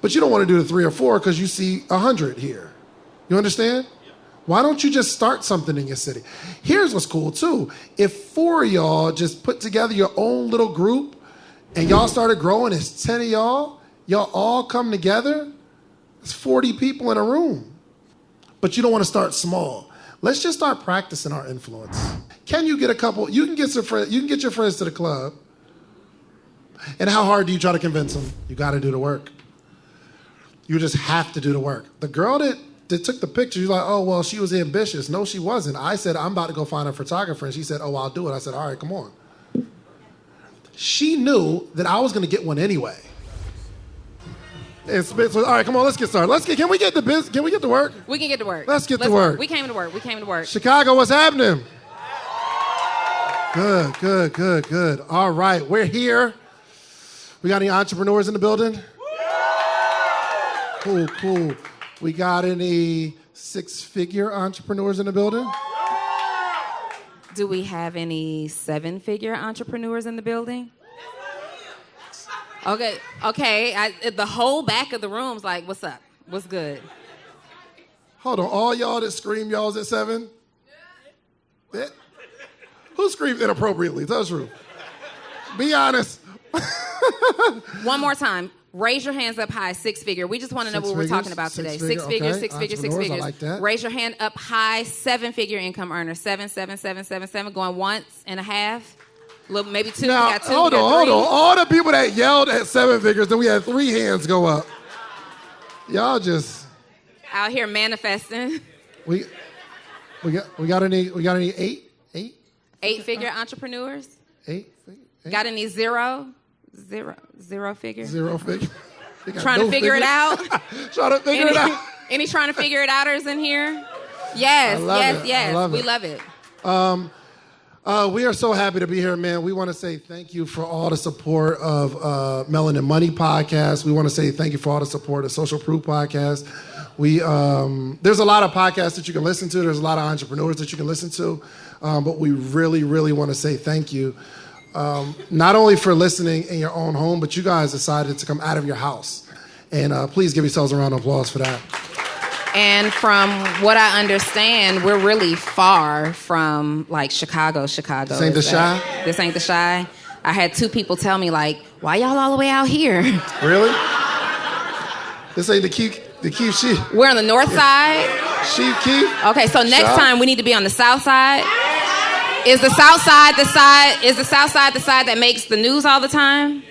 But you don't want to do the 3 or 4 because you see 100 here. You understand? Why don't you just start something in your city? Here's what's cool, too. If 4 of y'all just put together your own little group and y'all started growing, it's 10 of y'all all come together, it's 40 people in a room. But you don't want to start small. Let's just start practicing our influence. Can you get a couple? You can get your friends to the club. And how hard do you try to convince them? You got to do the work. You just have to do the work. The girl that took the picture, you're like, oh, well, she was ambitious. No, she wasn't. I said, I'm about to go find a photographer. And she said, oh, I'll do it. I said, all right, come on. She knew that I was going to get one anyway. And Spence was, all right, come on, let's get started. Can we get to work? We can get to work. Let's get to work. We came to work. Chicago, what's happening? Good. All right, we're here. We got any entrepreneurs in the building? Cool. We got any 6-figure entrepreneurs in the building? Do we have any 7-figure entrepreneurs in the building? Okay. The whole back of the room's like, what's up? What's good? Hold on, all y'all that scream y'all's at 7? Yeah. Who screams inappropriately? Tell the truth. Be honest. One more time. Raise your hands up high, 6-figure. We just want to know what we're talking about today. 6-figure, okay. 6-figure, 6 Entrepreneurs, figures. I like that. Raise your hand up high, 7-figure income earner. 7, 7, 7, 7, 7. Going once and a half. Maybe 2. Now, We got 2. hold on. All the people that yelled at 7 figures, then we had 3 hands go up. Y'all just out here manifesting. We got any 8-figure entrepreneurs? 8? Got any zero figure? 0 figure. Trying to figure it out? Trying to figure it out. Any trying to figure it outers in here? Yes. We love it. We are so happy to be here, man. We want to say thank you for all the support of Melanin Money Podcast. We want to say thank you for all the support of Social Proof Podcast. There's a lot of podcasts that you can listen to. There's a lot of entrepreneurs that you can listen to. But we really, really want to say thank you. Not only for listening in your own home, but you guys decided to come out of your house. And please give yourselves a round of applause for that. And from what I understand, we're really far from like Chicago. This ain't the Chi? This ain't the Chi. I had 2 people tell me like, why y'all all the way out here? Really? This ain't the Keith Sheep. We're on the north side. Sheep Keith? Okay, so next Chi? time we need to be on the south side. Is the south side the side that makes the news all the time?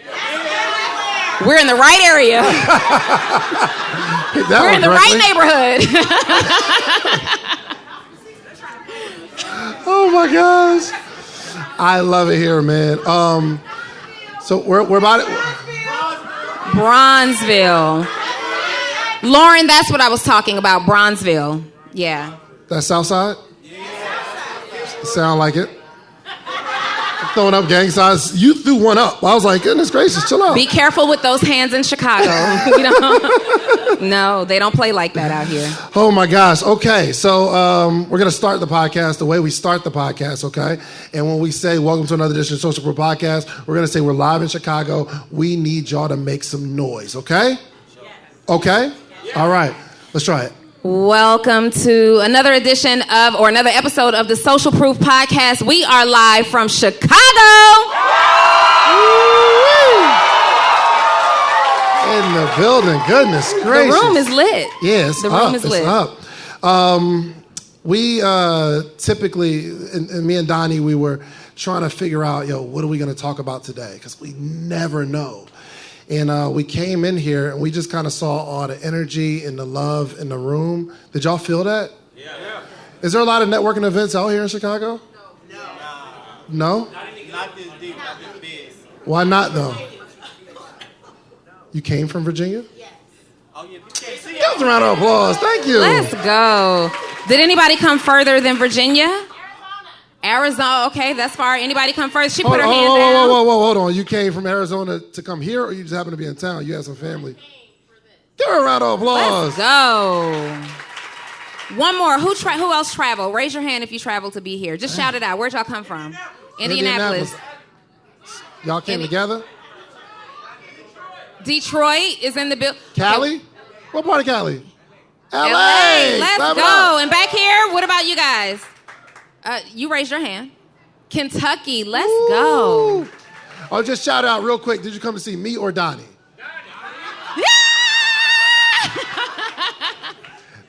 We're in the right area. We're in the right neighborhood. Oh my gosh. I love it here, man. So we're about it. Bronzeville. Lauren, that's what I was talking about, Bronzeville. Yeah. That's south side? Sound like it. Throwing up gang signs. You threw one up. I was like, goodness gracious, chill out. Be careful with those hands in Chicago. No, they don't play like that out here. Oh my gosh. Okay, so we're going to start the podcast the way we start the podcast, okay? And when we say welcome to another edition of Social Proof Podcast, we're going to say we're live in Chicago. We need y'all to make some noise, okay? Okay? All right, let's try it. Welcome to another edition of, or another episode of the Social Proof Podcast. We are live from Chicago. In the building, goodness gracious. The room is lit. Yes, the room is lit. It's up. We typically, and me and Donni, we were trying to figure out, what are we going to talk about today? Because we never know. And we came in here and we just kind of saw all the energy and the love in the room. Did y'all feel that? Yeah. Is there a lot of networking events out here in Chicago? No? Not this deep, not this big. Why not, though? You came from Virginia? Yes. Oh, yeah. Give us a round of applause. Thank you. Let's go. Did anybody come further than Virginia? Arizona, okay, that's far. Anybody come first? She put her hand down. Whoa, hold on. You came from Arizona to come here, or you just happened to be in town? You had some family. Give her a round of applause. Let's go. One more. Who else traveled? Raise your hand if you traveled to be here. Just shout it out. Where'd y'all come from? Indianapolis. Y'all came together? Detroit is in the building. Cali? What part of Cali? LA. Let's Clap it go. up. And back here, what about you guys? You raised your hand. Kentucky, let's go. Oh, just shout out real quick. Did you come to see me or Donnie?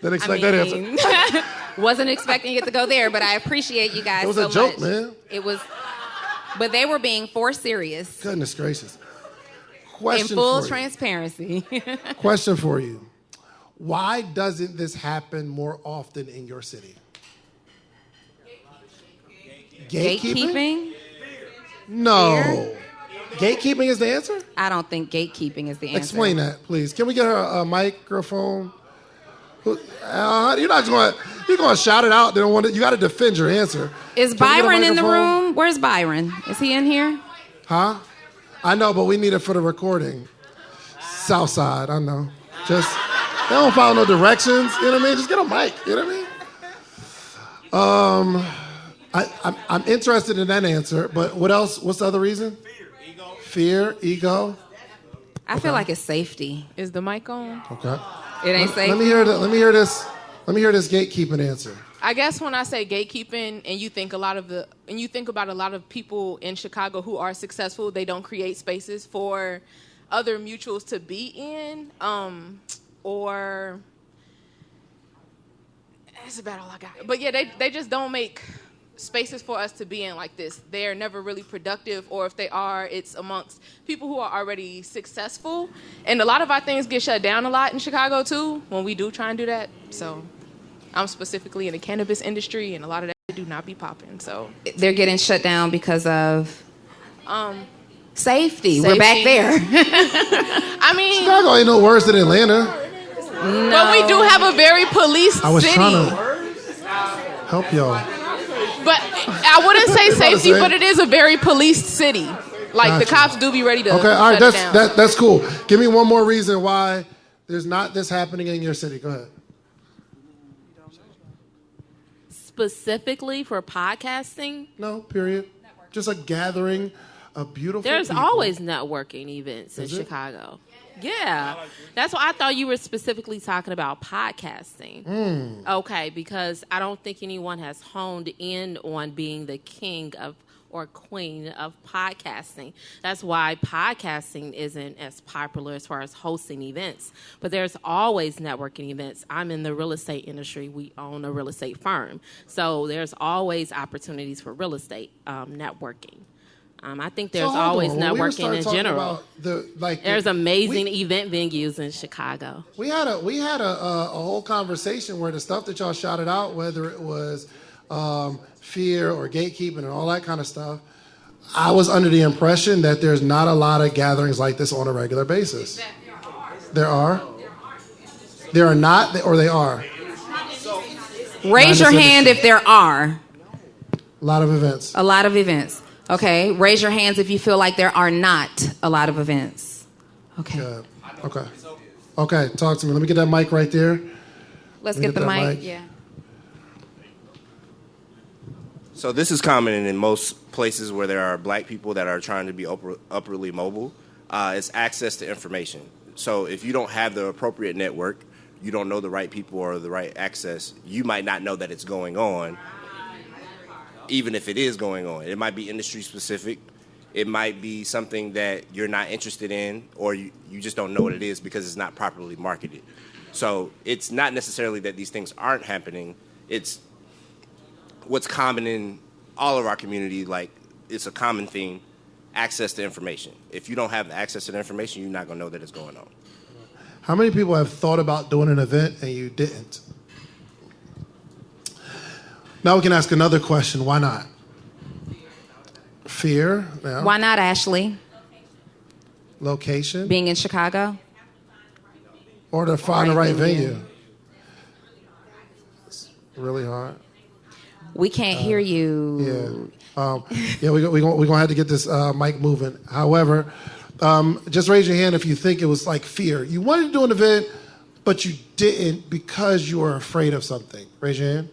Didn't expect that answer. Wasn't expecting it to go there, but I appreciate you guys so much. It was a joke, man. It was, but they were being for serious. Goodness gracious. In full transparency. Question for you. Why doesn't this happen more often in your city? Gatekeeping? No. Gatekeeping is the answer? I don't think gatekeeping is the answer. Explain that, please. Can we get her a microphone? You're not going. You're going to shout it out. They don't want it. You got to defend your answer. Is Byron in the room? Where's Byron? Is he in here? Huh? I know, but we need it for the recording. South side, I know. Just they don't follow no directions. You know what I mean? Just get a mic. You know what I mean? I'm interested in that answer, but what else? What's the other reason? Fear, ego. I feel like it's safety. Is the mic on? Okay. It ain't safe. Let me hear this gatekeeping answer. I guess when I say gatekeeping, and you think about a lot of people in Chicago who are successful, they don't create spaces for other mutuals to be in, or that's about all I got. But yeah, they just don't make spaces for us to be in like this. They're never really productive, or if they are, it's amongst people who are already successful. And a lot of our things get shut down a lot in Chicago too when we do try and do that. So I'm specifically in the cannabis industry, and a lot of that do not be popping. So they're getting shut down because of safety. We're back there. I mean, Chicago ain't no worse than Atlanta. No. But we do have a very police city. I was trying to help y'all. But I wouldn't say safety, but it is a very policed city. Like the cops do be ready to Okay, all right, shut it down. that's cool. Give me one more reason why there's not this happening in your city. Go ahead. Specifically for podcasting? No, period. Just a gathering of beautiful There's people. always networking events in Chicago. Yeah. That's why I thought you were specifically talking about podcasting. Okay, because I don't think anyone has honed in on being the king of or queen of podcasting. That's why podcasting isn't as popular as far as hosting events. But there's always networking events. I'm in the real estate industry. We own a real estate firm. So there's always opportunities for real estate networking. I think there's always networking in general. There's amazing event venues in Chicago. We had a whole conversation where the stuff that y'all shouted out, whether it was fear or gatekeeping and all that kind of stuff, I was under the impression that there's not a lot of gatherings like this on a regular basis. There are? There are not, or they are? Raise your hand if there are. A lot of events. A lot of events. Okay, raise your hands if you feel like there are not a lot of events. Okay. Good. Okay, talk to me. Let me get that mic right there. Let's get the mic. Yeah. So this is common in most places where there are black people that are trying to be upwardly mobile. It's access to information. So if you don't have the appropriate network, you don't know the right people or the right access, you might not know that it's going on. Even if it is going on, it might be industry specific. It might be something that you're not interested in, or you just don't know what it is because it's not properly marketed. So it's not necessarily that these things aren't happening. It's what's common in all of our community. Like, it's a common theme, access to information. If you don't have the access to the information, you're not going to know that it's going on. How many people have thought about doing an event and you didn't? Now we can ask another question. Why not? Fear. Yeah. Why not, Ashley? Location. Being in Chicago? Or to find the right venue. It's really hard. We can't hear you. Yeah. We're going to have to get this mic moving. However, just raise your hand if you think it was like fear. You wanted to do an event, but you didn't because you were afraid of something. Raise your hand.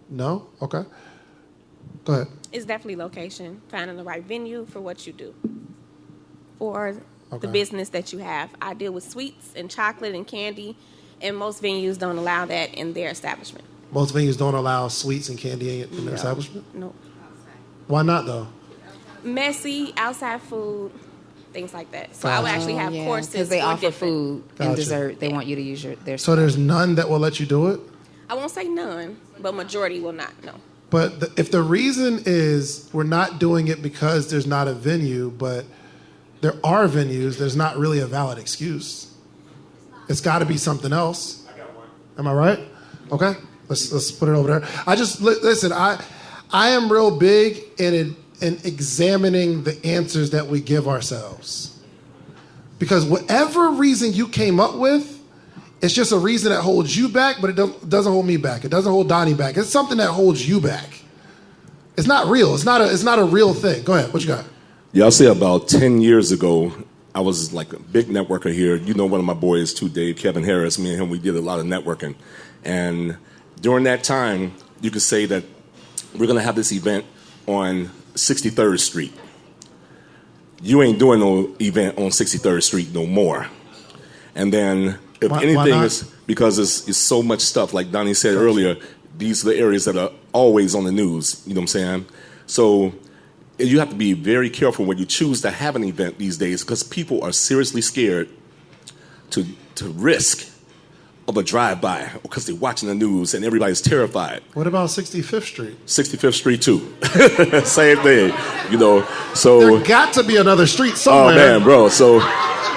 No? Okay. Go ahead. It's definitely location, finding the right venue for what you do. For the business that you have. I deal with sweets and chocolate and candy, and most venues don't allow that in their establishment. Most venues don't allow sweets and candy in their establishment? Nope. Why not, though? Messy, outside food, things like that. So I would actually have courses because they offer different. food and dessert. They want you to use their. So there's none that will let you do it? I won't say none, but majority will not, no. But if the reason is we're not doing it because there's not a venue, but there are venues, there's not really a valid excuse. It's got to be something else. I got one. Am I right? Okay, let's put it over there. Listen. I am real big in examining the answers that we give ourselves, because whatever reason you came up with, it's just a reason that holds you back, but it doesn't hold me back. It doesn't hold Donni back. It's something that holds you back. It's not real. It's not a real thing. Go ahead. What you got? Yeah, I'll say about 10 years ago, I was like a big networker here. You know one of my boys too, Dave, Kevin Harris. Me and him, we did a lot of networking. And during that time, you could say that we're going to have this event on 63rd Street. You ain't doing no event on 63rd Street no more. And then, if anything, it's because it's so much stuff. Like Donni said earlier, these are the areas that are always on the news. You know what I'm saying? So you have to be very careful when you choose to have an event these days, because people are seriously scared to risk of a drive-by because they're watching the news and everybody's terrified. What about 65th Street? 65th Street too. Same thing. You know, so there got to be another street somewhere. Oh man, bro. So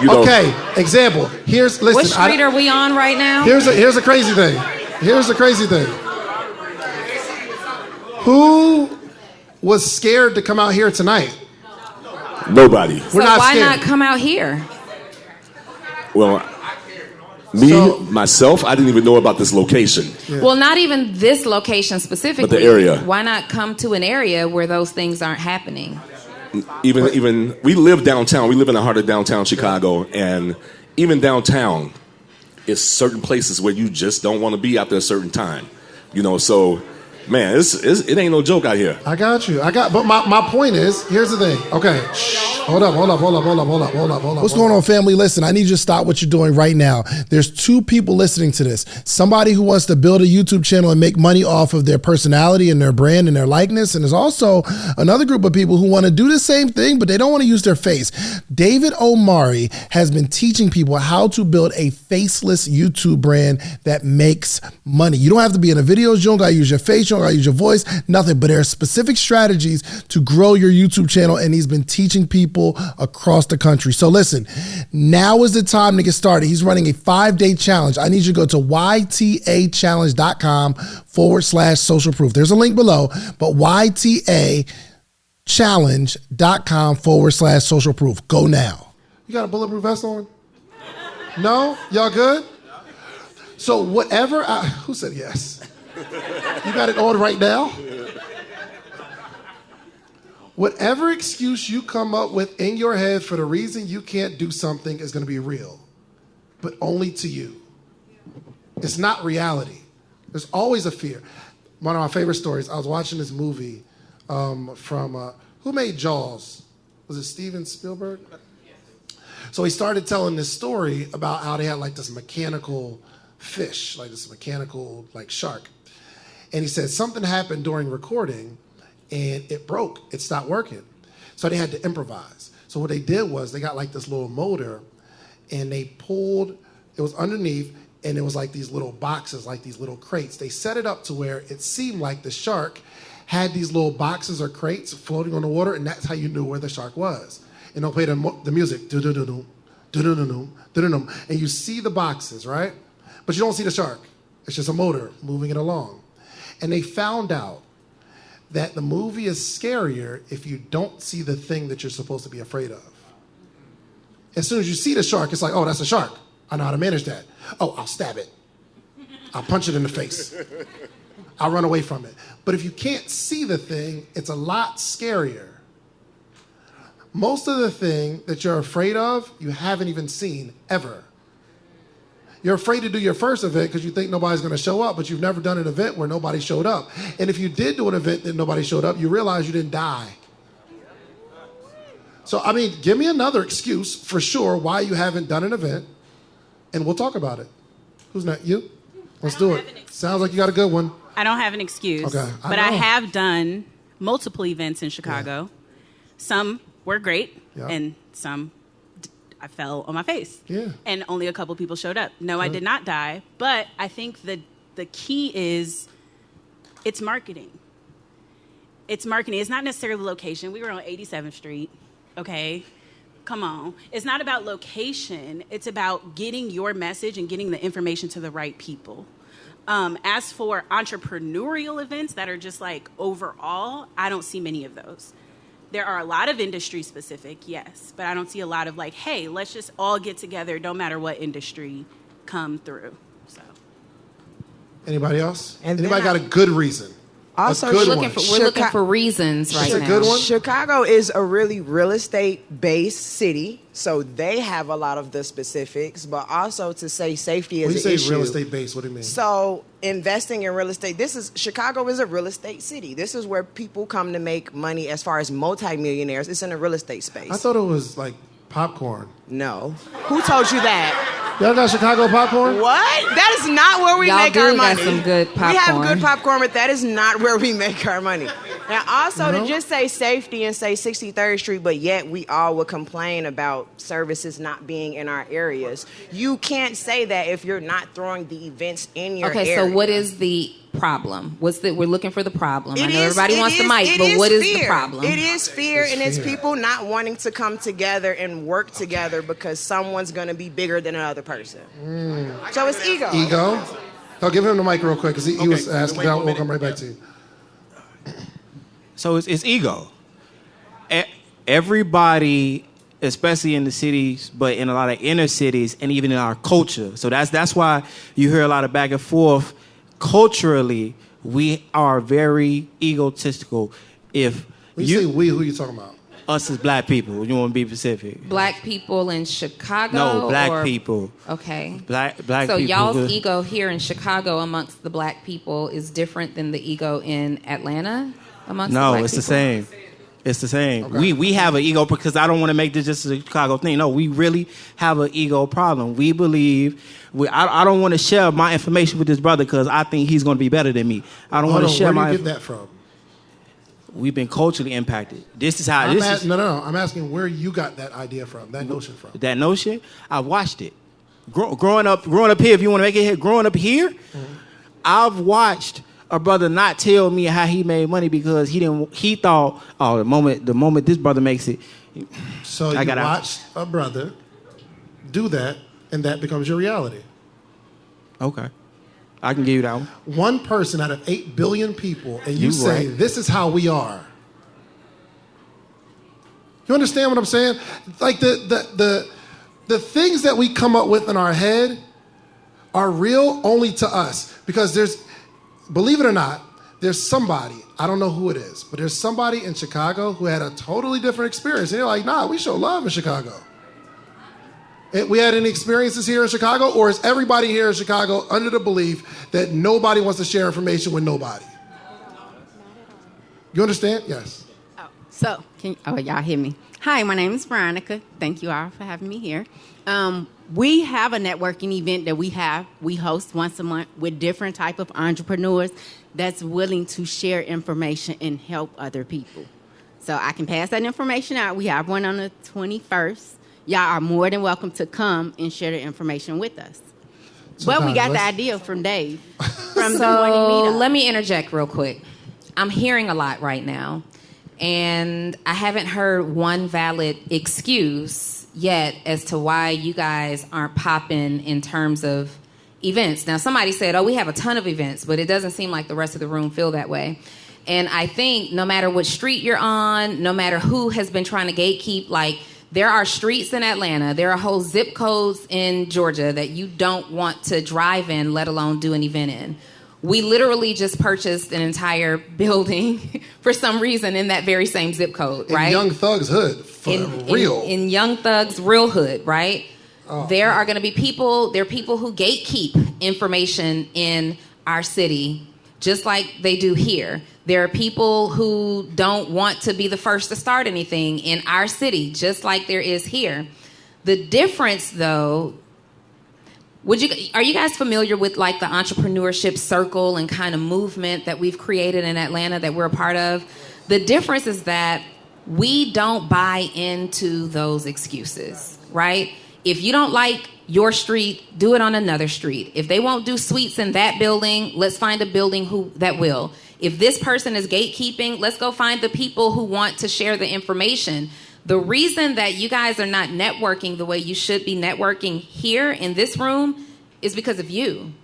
you know. Okay, example. Listen. What street are we on right now? Here's a crazy thing. Here's the crazy thing. Who was scared to come out here tonight? Nobody. So why not come out here? Well, myself, I didn't even know about this location. Yeah. Well, not even this location specifically. But the area. Why not come to an area where those things aren't happening? Even we live downtown. We live in the heart of downtown Chicago, and even downtown is certain places where you just don't want to be out there a certain time. You know, so man, it ain't no joke out here. I got you. But my point is, here's the thing. Okay. Hold up. What's going on, family? Listen, I need you to stop what you're doing right now. There's two people listening to this. Somebody who wants to build a YouTube channel and make money off of their personality and their brand and their likeness. And there's also another group of people who want to do the same thing, but they don't want to use their face. David Omari has been teaching people how to build a faceless YouTube brand that makes money. You don't have to be in a video. You don't got to use your face. You don't got to use your voice. Nothing. But there are specific strategies to grow your YouTube channel, and he's been teaching people across the country. So listen, now is the time to get started. He's running a 5-day challenge. I need you to go to ytachallenge.com/social proof. There's a link below, but ytachallenge.com/social proof. Go now. You got a bulletproof vest on? No? Y'all good? So whatever, who said yes? You got it on right now? Whatever excuse you come up with in your head for the reason you can't do something is going to be real, but only to you. It's not reality. There's always a fear. One of my favorite stories, I was watching this movie from, who made Jaws? Was it Steven Spielberg? So he started telling this story about how they had like this mechanical fish, like this mechanical like shark. And he said something happened during recording and it broke. It stopped working. So they had to improvise. So what they did was they got like this little motor and they pulled, it was underneath, and it was like these little boxes, like these little crates. They set it up to where it seemed like the shark had these little boxes or crates floating on the water, and that's how you knew where the shark was. And they'll play the music, do-do-do-do, do-do-do-do, do-do-do, and you see the boxes, right? But you don't see the shark. It's just a motor moving it along. And they found out that the movie is scarier if you don't see the thing that you're supposed to be afraid of. As soon as you see the shark, it's like, oh, that's a shark. I know how to manage that. Oh, I'll stab it. I'll punch it in the face. I'll run away from it. But if you can't see the thing, it's a lot scarier. Most of the thing that you're afraid of, you haven't even seen ever. You're afraid to do your first event because you think nobody's going to show up, but you've never done an event where nobody showed up. And if you did do an event that nobody showed up, you realize you didn't die. So, I mean, give me another excuse for sure why you haven't done an event, and we'll talk about it. Who's not? You? Let's do it. Sounds like you got a good one. I don't have an excuse. Okay. But I have done multiple events in Chicago. Yeah. Some were great, and some I fell on my face. Yeah. And only a couple people showed up. No, I did not die. But I think the key is it's marketing. It's marketing. It's not necessarily the location. We were on 87th Street. Okay. Come on. It's not about location. It's about getting your message and getting the information to the right people. As for entrepreneurial events that are just like overall, I don't see many of those. There are a lot of industry specific, yes, but I don't see a lot of like, hey, let's just all get together, no matter what industry, come through. So, anybody else? Anybody got a good reason? Also, we're looking for reasons right now. That's a good one. Chicago is a really real estate-based city, so they have a lot of the specifics, but also to say safety is an issue. When you say real estate-based, what do you mean? So investing in real estate, Chicago is a real estate city. This is where people come to make money as far as multimillionaires. It's in a real estate space. I thought it was like popcorn. No. Who told you that? Y'all got Chicago popcorn? What? That is not where we make our money. Got some good popcorn. We have good popcorn, but that is not where we make our money. And also to just say safety and say 63rd Street, but yet we all would complain about services not being in our areas. You can't say that if you're not throwing the events in your area. Okay, so what is the problem? We're looking for the problem. I know everybody wants the mic, but what is the problem? It is fear, and it's people not wanting to come together and work together because someone's going to be bigger than another person. So it's ego. Ego? I'll give him the mic real quick because he was asking. We'll come right back to you. So it's ego. Everybody, especially in the cities, but in a lot of inner cities and even in our culture. So that's why you hear a lot of back and forth. Culturally, we are very egotistical. If when you say we, who are you talking about? Us as black people. You want to be specific? Black people in Chicago? No, black people. Okay. Black so people. So y'all's ego here in Chicago amongst the black people is different than the ego in Atlanta amongst the black people? No, it's the same. It's the same. Okay. We have an ego because I don't want to make this just a Chicago thing. No, we really have an ego problem. We believe I don't want to share my information with this brother because I think he's going to be better than me. I don't want to share Where do you get that from? We've been culturally impacted. This is how No. I'm asking where you got that idea from, that notion from. That notion? I watched it. Growing up here, if you want to make it here, growing up here, I've watched a brother not tell me how he made money because he thought, oh, the moment this brother makes it. So you watched a brother do that, and that becomes your reality. Okay. I can give you that one. One person out of 8 billion people, and you say, this is how we are. You understand what I'm saying? Like the things that we come up with in our head are real only to us. Because believe it or not, there's somebody, I don't know who it is, but there's somebody in Chicago who had a totally different experience. And you're like, nah, we show love in Chicago. We had any experiences here in Chicago, or is everybody here in Chicago under the belief that nobody wants to share information with nobody? You understand? Yes. So, y'all hear me? Hi, my name is Veronica. Thank you all for having me here. We have a networking event that we host once a month with different type of entrepreneurs that's willing to share information and help other people. So I can pass that information out. We have one on the 21st. Y'all are more than welcome to come and share the information with us. But we got the idea from Dave. From the morning meetup. Let me interject real quick. I'm hearing a lot right now, and I haven't heard one valid excuse yet as to why you guys aren't popping in terms of events. Now, somebody said, we have a ton of events, but it doesn't seem like the rest of the room feel that way. And I think no matter what street you're on, no matter who has been trying to gatekeep, like, there are streets in Atlanta, there are whole zip codes in Georgia that you don't want to drive in, let alone do an event in. We literally just purchased an entire building for some reason in that very same zip code, right? In Young Thug's hood, real. In Young Thug's real hood, right? Oh. There are going to be people who gatekeep information in our city, just like they do here. There are people who don't want to be the first to start anything in our city, just like there is here. The difference, though, are you guys familiar with like the entrepreneurship circle and kind of movement that we've created in Atlanta that we're a part of? The difference is that we don't buy into those excuses, right? If you don't like your street, do it on another street. If they won't do suites in that building, let's find a building that will. If this person is gatekeeping, let's go find the people who want to share the information. The reason that you guys are not networking the way you should be networking here in this room is because of you.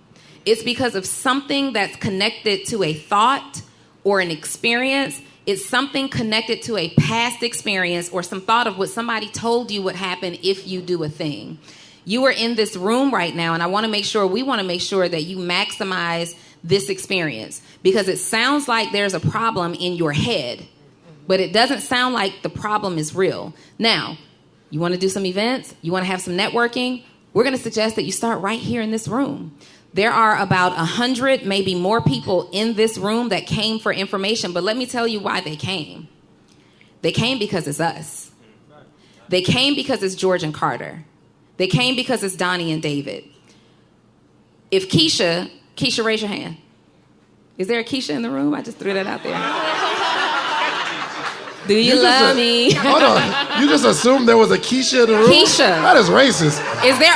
It's because of something that's connected to a thought or an experience. It's something connected to a past experience or some thought of what somebody told you would happen if you do a thing. You are in this room right now, and we want to make sure that you maximize this experience, because it sounds like there's a problem in your head, but it doesn't sound like the problem is real. Now, you want to do some events? You want to have some networking? We're going to suggest that you start right here in this room. There are about 100, maybe more people in this room that came for information, but let me tell you why they came. They came because it's us. They came because it's George and Carter. They came because it's Donni and David. If Keisha, raise your hand. Is there a Keisha in the room? I just threw that out there. Do you love me? Hold on. You just assumed there was a Keisha in the room? Keisha. That is racist. Is there...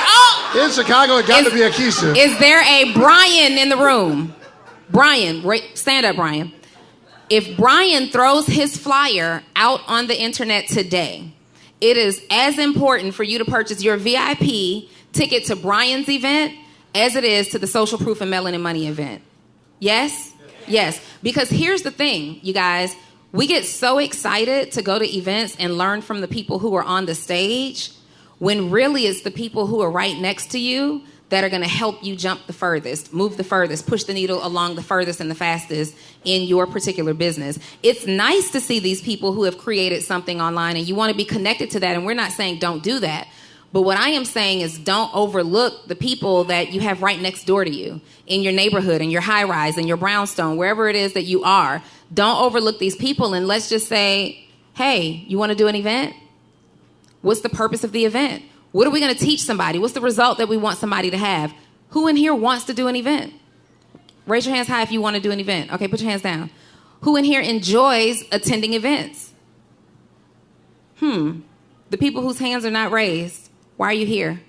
In Chicago, it got to be a Keisha. Is there a Brian in the room? Brian, stand up, Brian. If Brian throws his flyer out on the internet today, it is as important for you to purchase your VIP ticket to Brian's event as it is to the Social Proof and Melanin Money event. Yes? Yes. Because here's the thing, you guys. We get so excited to go to events and learn from the people who are on the stage, when really it's the people who are right next to you that are going to help you jump the furthest, move the furthest, push the needle along the furthest and the fastest in your particular business. It's nice to see these people who have created something online, and you want to be connected to that, and we're not saying don't do that. But what I am saying is don't overlook the people that you have right next door to you in your neighborhood, in your high-rise, in your brownstone, wherever it is that you are. Don't overlook these people, and let's just say, hey, you want to do an event? What's the purpose of the event? What are we going to teach somebody? What's the result that we want somebody to have? Who in here wants to do an event? Raise your hands high if you want to do an event. Okay, put your hands down. Who in here enjoys attending events? The people whose hands are not raised, why are you here?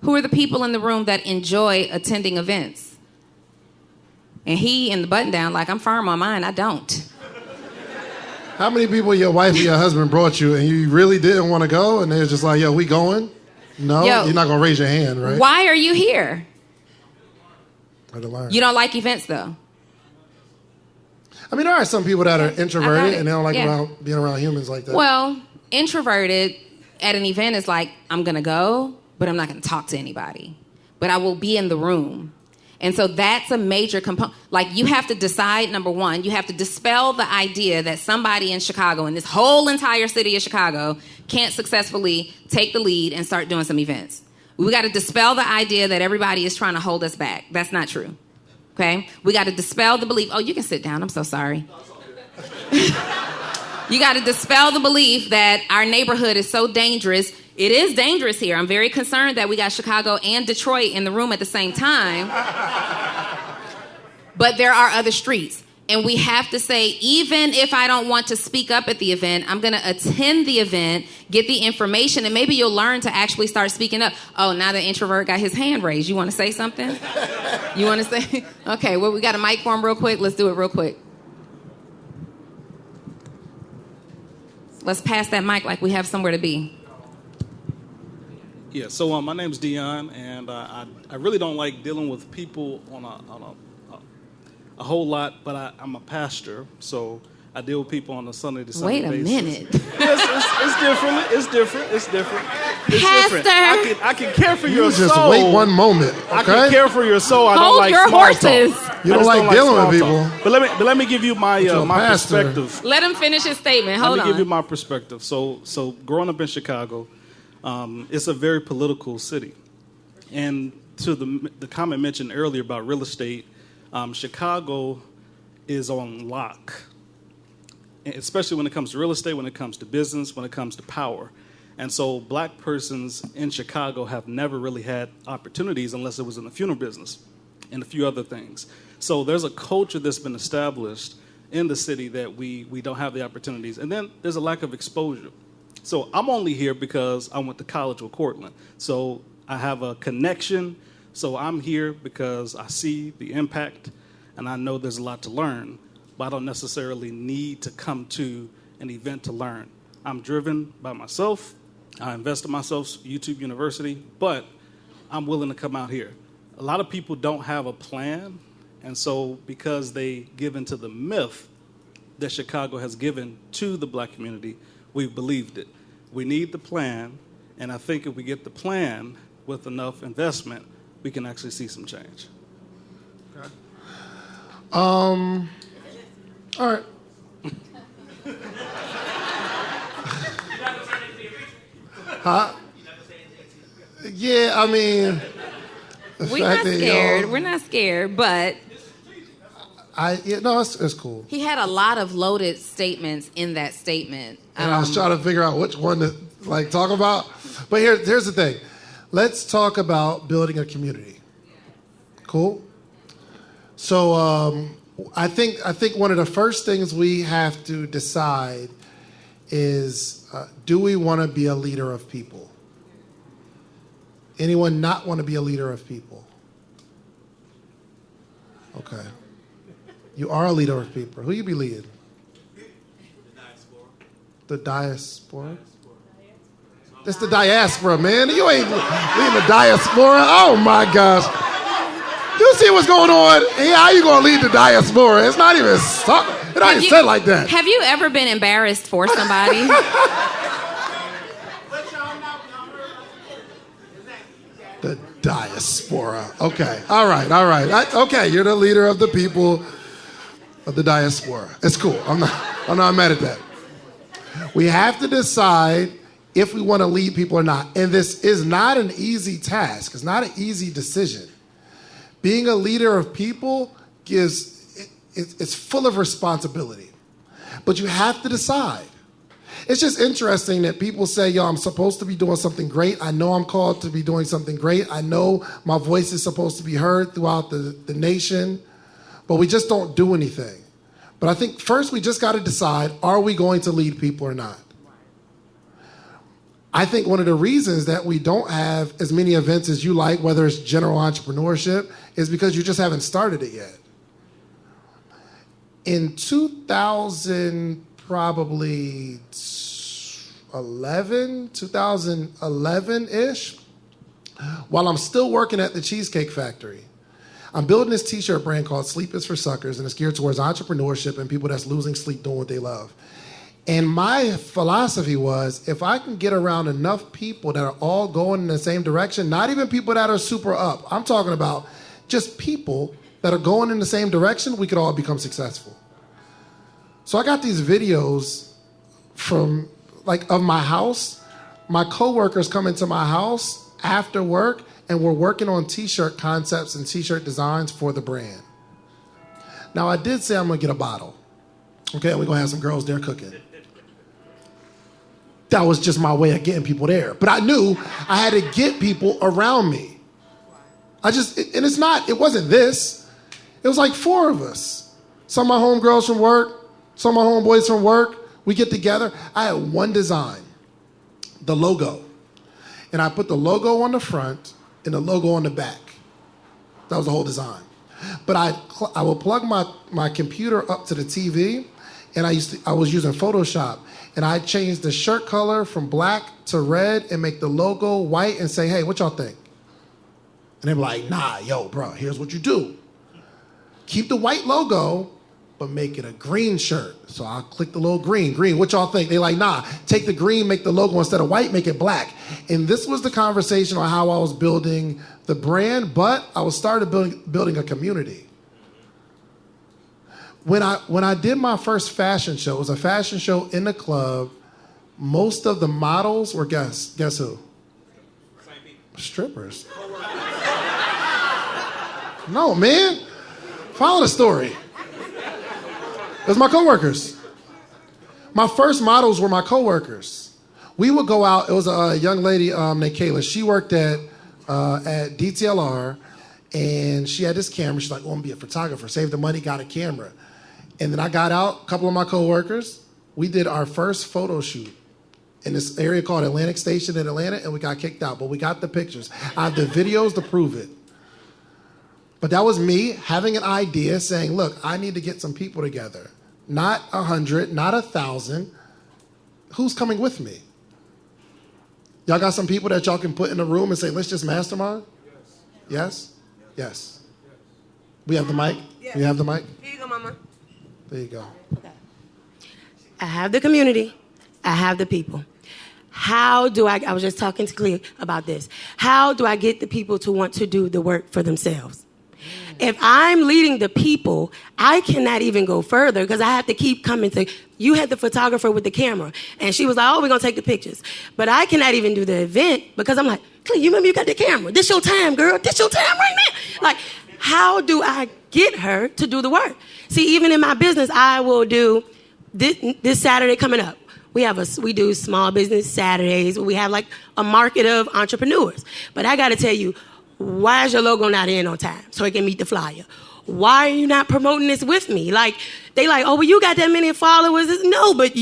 Who are the people in the room that enjoy attending events? And he in the button down like, I'm firm on mine, I don't. How many people your wife or your husband brought you and you really didn't want to go and they're just like, yo, we going? No? You're not going to raise your hand, right? Why are you here? I had to learn. You don't like events, though? I mean, there are some people that are introverted and they don't like being around humans like that. Well, introverted at an event is like, I'm going to go, but I'm not going to talk to anybody. But I will be in the room. And so that's a major component. Like, you have to decide, number one, you have to dispel the idea that somebody in Chicago, in this whole entire city of Chicago, can't successfully take the lead and start doing some events. We got to dispel the idea that everybody is trying to hold us back. That's not true. Okay? We got to dispel the belief. Oh, you can sit down. I'm so sorry. You got to dispel the belief that our neighborhood is so dangerous. It is dangerous here. I'm very concerned that we got Chicago and Detroit in the room at the same time. But there are other streets. And we have to say, even if I don't want to speak up at the event, I'm going to attend the event, get the information, and maybe you'll learn to actually start speaking up. Oh, now the introvert got his hand raised. You want to say something? You want to say? Okay, well, we got a mic for him real quick. Let's do it real quick. Let's pass that mic like we have somewhere to be. Yeah, so my name's Dion, and I really don't like dealing with people on a whole lot, but I'm a pastor, so I deal with people on a Sunday to Sunday basis. Wait a minute. It's different. Pastor! I can care for your soul. Just wait one moment, okay? I can care for your soul. I don't Hold like your small horses. talk. You don't like dealing with people. But let me give you my perspective. Let him finish his statement. Hold on. Let me give you my perspective. So growing up in Chicago, it's a very political city. And to the comment mentioned earlier about real estate, Chicago is on lock, especially when it comes to real estate, when it comes to business, when it comes to power. And so black persons in Chicago have never really had opportunities unless it was in the funeral business and a few other things. So there's a culture that's been established in the city that we don't have the opportunities. And then there's a lack of exposure. So I'm only here because I went to college with Cortland. So I have a connection. So I'm here because I see the impact and I know there's a lot to learn, but I don't necessarily need to come to an event to learn. I'm driven by myself. I invest in myself, YouTube University, but I'm willing to come out here. A lot of people don't have a plan, and so because they give into the myth that Chicago has given to the black community, we've believed it. We need the plan, and I think if we get the plan with enough investment, we can actually see some change. Okay. All right. Huh? Yeah, I mean, we're not scared. We're not scared, but it's cool. He had a lot of loaded statements in that statement. And I was trying to figure out which one to talk about. But here's the thing. Let's talk about building a community. Cool? So I think one of the first things we have to decide is, do we want to be a leader of people? Anyone not want to be a leader of people? Okay. You are a leader of people. Who you be leading? The diaspora? It's the diaspora, man. You ain't leading the diaspora. Oh, my gosh. You see what's going on? Hey, how you going to lead the diaspora? It's not even said like that. Have you ever been embarrassed for somebody? The diaspora. Okay. All right. Okay, you're the leader of the people of the diaspora. It's cool. I'm not mad at that. We have to decide if we want to lead people or not. And this is not an easy task. It's not an easy decision. Being a leader of people it's full of responsibility. But you have to decide. It's just interesting that people say, yo, I'm supposed to be doing something great. I know I'm called to be doing something great. I know my voice is supposed to be heard throughout the nation, but we just don't do anything. But I think first we just got to decide, are we going to lead people or not? I think one of the reasons that we don't have as many events as you like, whether it's general entrepreneurship, is because you just haven't started it yet. In 2011-ish, while I'm still working at the Cheesecake Factory, I'm building this t-shirt brand called Sleep is for Suckers, and it's geared towards entrepreneurship and people that's losing sleep doing what they love. And my philosophy was, if I can get around enough people that are all going in the same direction, not even people that are super up, I'm talking about just people that are going in the same direction, we could all become successful. So I got these videos from, of my house. My coworkers come into my house after work, and we're working on t-shirt concepts and t-shirt designs for the brand. Now, I did say I'm going to get a bottle. Okay, we're going to have some girls there cooking. That was just my way of getting people there. But I knew I had to get people around me. It wasn't this. It was like 4 of us. Some of my homegirls from work, some of my homeboys from work. We get together. I had one design, the logo. And I put the logo on the front and the logo on the back. That was the whole design. But I will plug my computer up to the TV, and I was using Photoshop, and I changed the shirt color from black to red and make the logo white and say, hey, what y'all think? And they were like, nah, yo, bro, here's what you do. Keep the white logo, but make it a green shirt. So I'll click the little green, what y'all think? They like, nah, take the green, make the logo instead of white, make it black. And this was the conversation on how I was building the brand, but I was started building a community. When I did my first fashion show, it was a fashion show in the club. Most of the models were, guess who? Strippers. No, man. Follow the story. It was my coworkers. My first models were my coworkers. We would go out. It was a young lady named Kayla. She worked at DTLR, and she had this camera. She's like, "Oh, I'm gonna be a photographer." Saved the money, got a camera, and then I got out. A couple of my coworkers. We did our first photo shoot in this area called Atlantic Station in Atlanta, and we got kicked out. But we got the pictures. I have the videos to prove it. But that was me having an idea, saying, "Look, I need to get some people together. Not 100, not 1,000. Who's coming with me?" Y'all got some people that y'all can put in a room and say, "Let's just mastermind"? Yes? Yes. We have the mic? We have the mic? Here you go, Mama. There you go. I have the community. I have the people. How do I was just talking to Clea about this. How do I get the people to want to do the work for themselves? If I'm leading the people, I cannot even go further because I have to keep coming to, you had the photographer with the camera, and she was like, "Oh, we're going to take the pictures." But I cannot even do the event because I'm like, "Clea, you remember you got the camera. This your time, girl. This your time right now." Like, how do I get her to do the work? See, even in my business, I will do this Saturday coming up. We do small business Saturdays. We have like a market of entrepreneurs. But I got to tell you, why is your logo not in on time so it can meet the flyer? Why are you not promoting this with me? Like, they like, "Oh, well, you got that many followers." No, but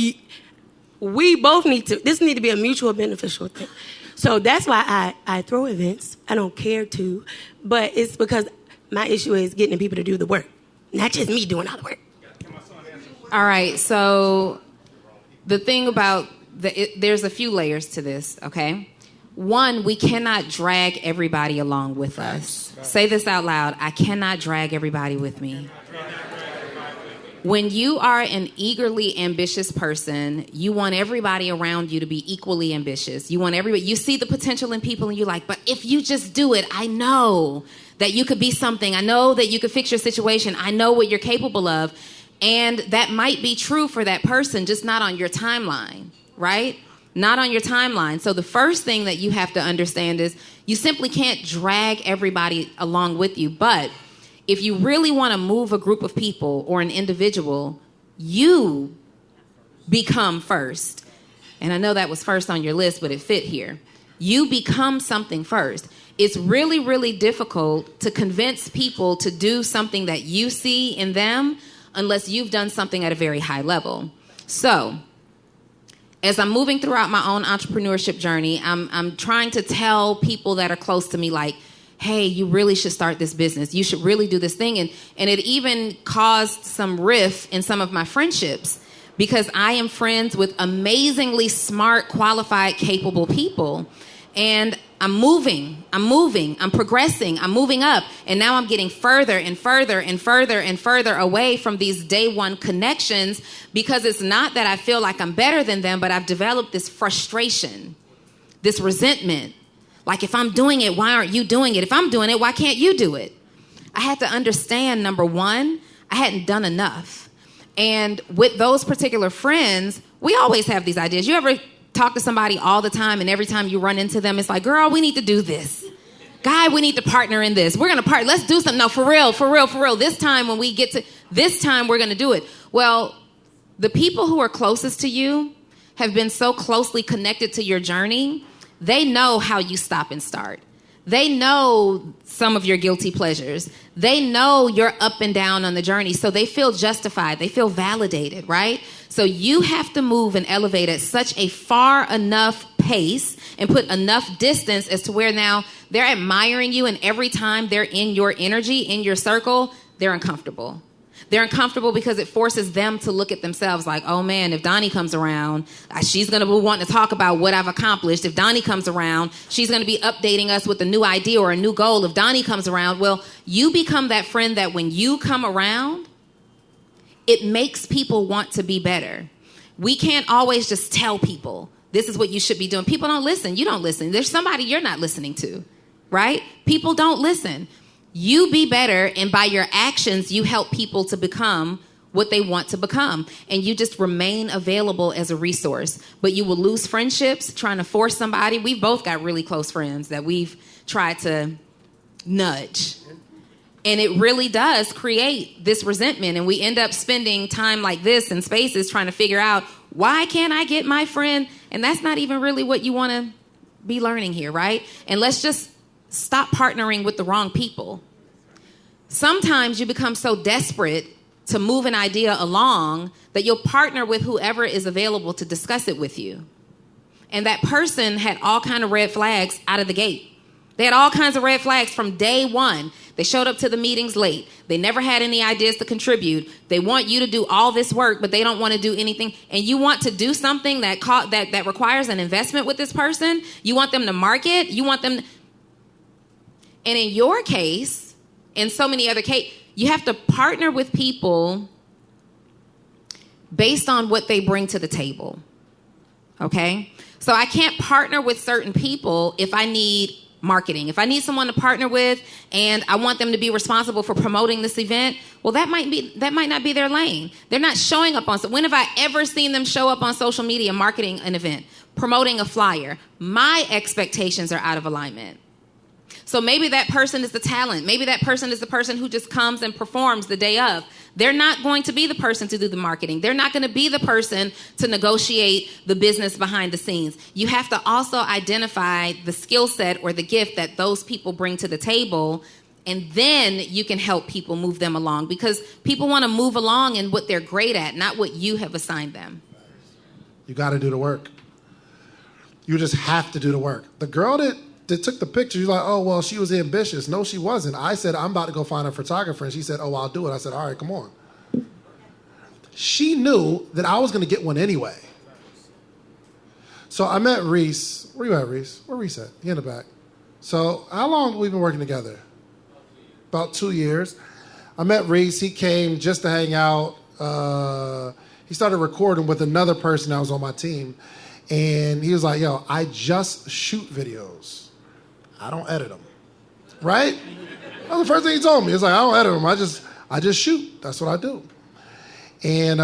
we both need to, this need to be a mutual beneficial thing. So that's why I throw events. I don't care to, but it's because my issue is getting the people to do the work, not just me doing all the work. All right, so the thing about, there's a few layers to this, okay? One, we cannot drag everybody along with us. Say this out loud. I cannot drag everybody with me. When you are an eagerly ambitious person, you want everybody around you to be equally ambitious. You want everybody, you see the potential in people and you're like, "But if you just do it, I know that you could be something. I know that you could fix your situation. I know what you're capable of." And that might be true for that person, just not on your timeline, right? Not on your timeline. So the first thing that you have to understand is you simply can't drag everybody along with you. But if you really want to move a group of people or an individual, you become first. And I know that was first on your list, but it fit here. You become something first. It's really, really difficult to convince people to do something that you see in them unless you've done something at a very high level. So as I'm moving throughout my own entrepreneurship journey, I'm trying to tell people that are close to me, like, "Hey, you really should start this business. You should really do this thing." And it even caused some rift in some of my friendships because I am friends with amazingly smart, qualified, capable people. And I'm moving, I'm progressing, I'm moving up. And now I'm getting further and further and further and further away from these day one connections because it's not that I feel like I'm better than them, but I've developed this frustration, this resentment. Like, if I'm doing it, why aren't you doing it? If I'm doing it, why can't you do it? I had to understand, number one, I hadn't done enough. And with those particular friends, we always have these ideas. You ever talk to somebody all the time and every time you run into them, it's like, "Girl, we need to do this. Guy, we need to partner in this. We're going to partner. Let's do something. No, for real. This time when we get to this time, we're going to do it." Well, the people who are closest to you have been so closely connected to your journey. They know how you stop and start. They know some of your guilty pleasures. They know you're up and down on the journey. So they feel justified. They feel validated, right? So you have to move and elevate at such a far enough pace and put enough distance as to where now they're admiring you, and every time they're in your energy, in your circle, they're uncomfortable. They're uncomfortable because it forces them to look at themselves like, "Oh man, if Donni comes around, she's going to be wanting to talk about what I've accomplished. If Donni comes around, she's going to be updating us with a new idea or a new goal. If Donni comes around," well, you become that friend that when you come around, it makes people want to be better. We can't always just tell people, "This is what you should be doing." People don't listen. You don't listen. There's somebody you're not listening to, right? People don't listen. You be better, and by your actions, you help people to become what they want to become. And you just remain available as a resource. But you will lose friendships trying to force somebody. We've both got really close friends that we've tried to nudge. And it really does create this resentment. And we end up spending time like this in spaces trying to figure out, why can't I get my friend? And that's not even really what you want to be learning here, right? And let's just stop partnering with the wrong people. Sometimes you become so desperate to move an idea along that you'll partner with whoever is available to discuss it with you. And that person had all kinds of red flags out of the gate. They had all kinds of red flags from day one. They showed up to the meetings late. They never had any ideas to contribute. They want you to do all this work, but they don't want to do anything. And you want to do something that requires an investment with this person. You want them to market. You want them. And in your case, in so many other cases, you have to partner with people based on what they bring to the table. Okay? So I can't partner with certain people if I need marketing. If I need someone to partner with and I want them to be responsible for promoting this event, well, that might not be their lane. They're not showing up on. So when have I ever seen them show up on social media marketing an event, promoting a flyer? My expectations are out of alignment. So maybe that person is the talent. Maybe that person is the person who just comes and performs the day of. They're not going to be the person to do the marketing. They're not going to be the person to negotiate the business behind the scenes. You have to also identify the skill set or the gift that those people bring to the table, and then you can help people move them along, because people want to move along in what they're great at, not what you have assigned them. You got to do the work. You just have to do the work. The girl that took the picture, you're like, oh, well, she was ambitious. No, she wasn't. I said, I'm about to go find a photographer. And she said, oh, I'll do it. I said, all right, come on. She knew that I was going to get one anyway. So I met Reese. Where you at, Reese? Where Reese at? He in the back. So how long have we been working together? About 2 years. I met Reese. He came just to hang out. He started recording with another person that was on my team. And he was like, yo, I just shoot videos. I don't edit them, right? That was the first thing he told me. It's like, I don't edit them. I just shoot. That's what I do. And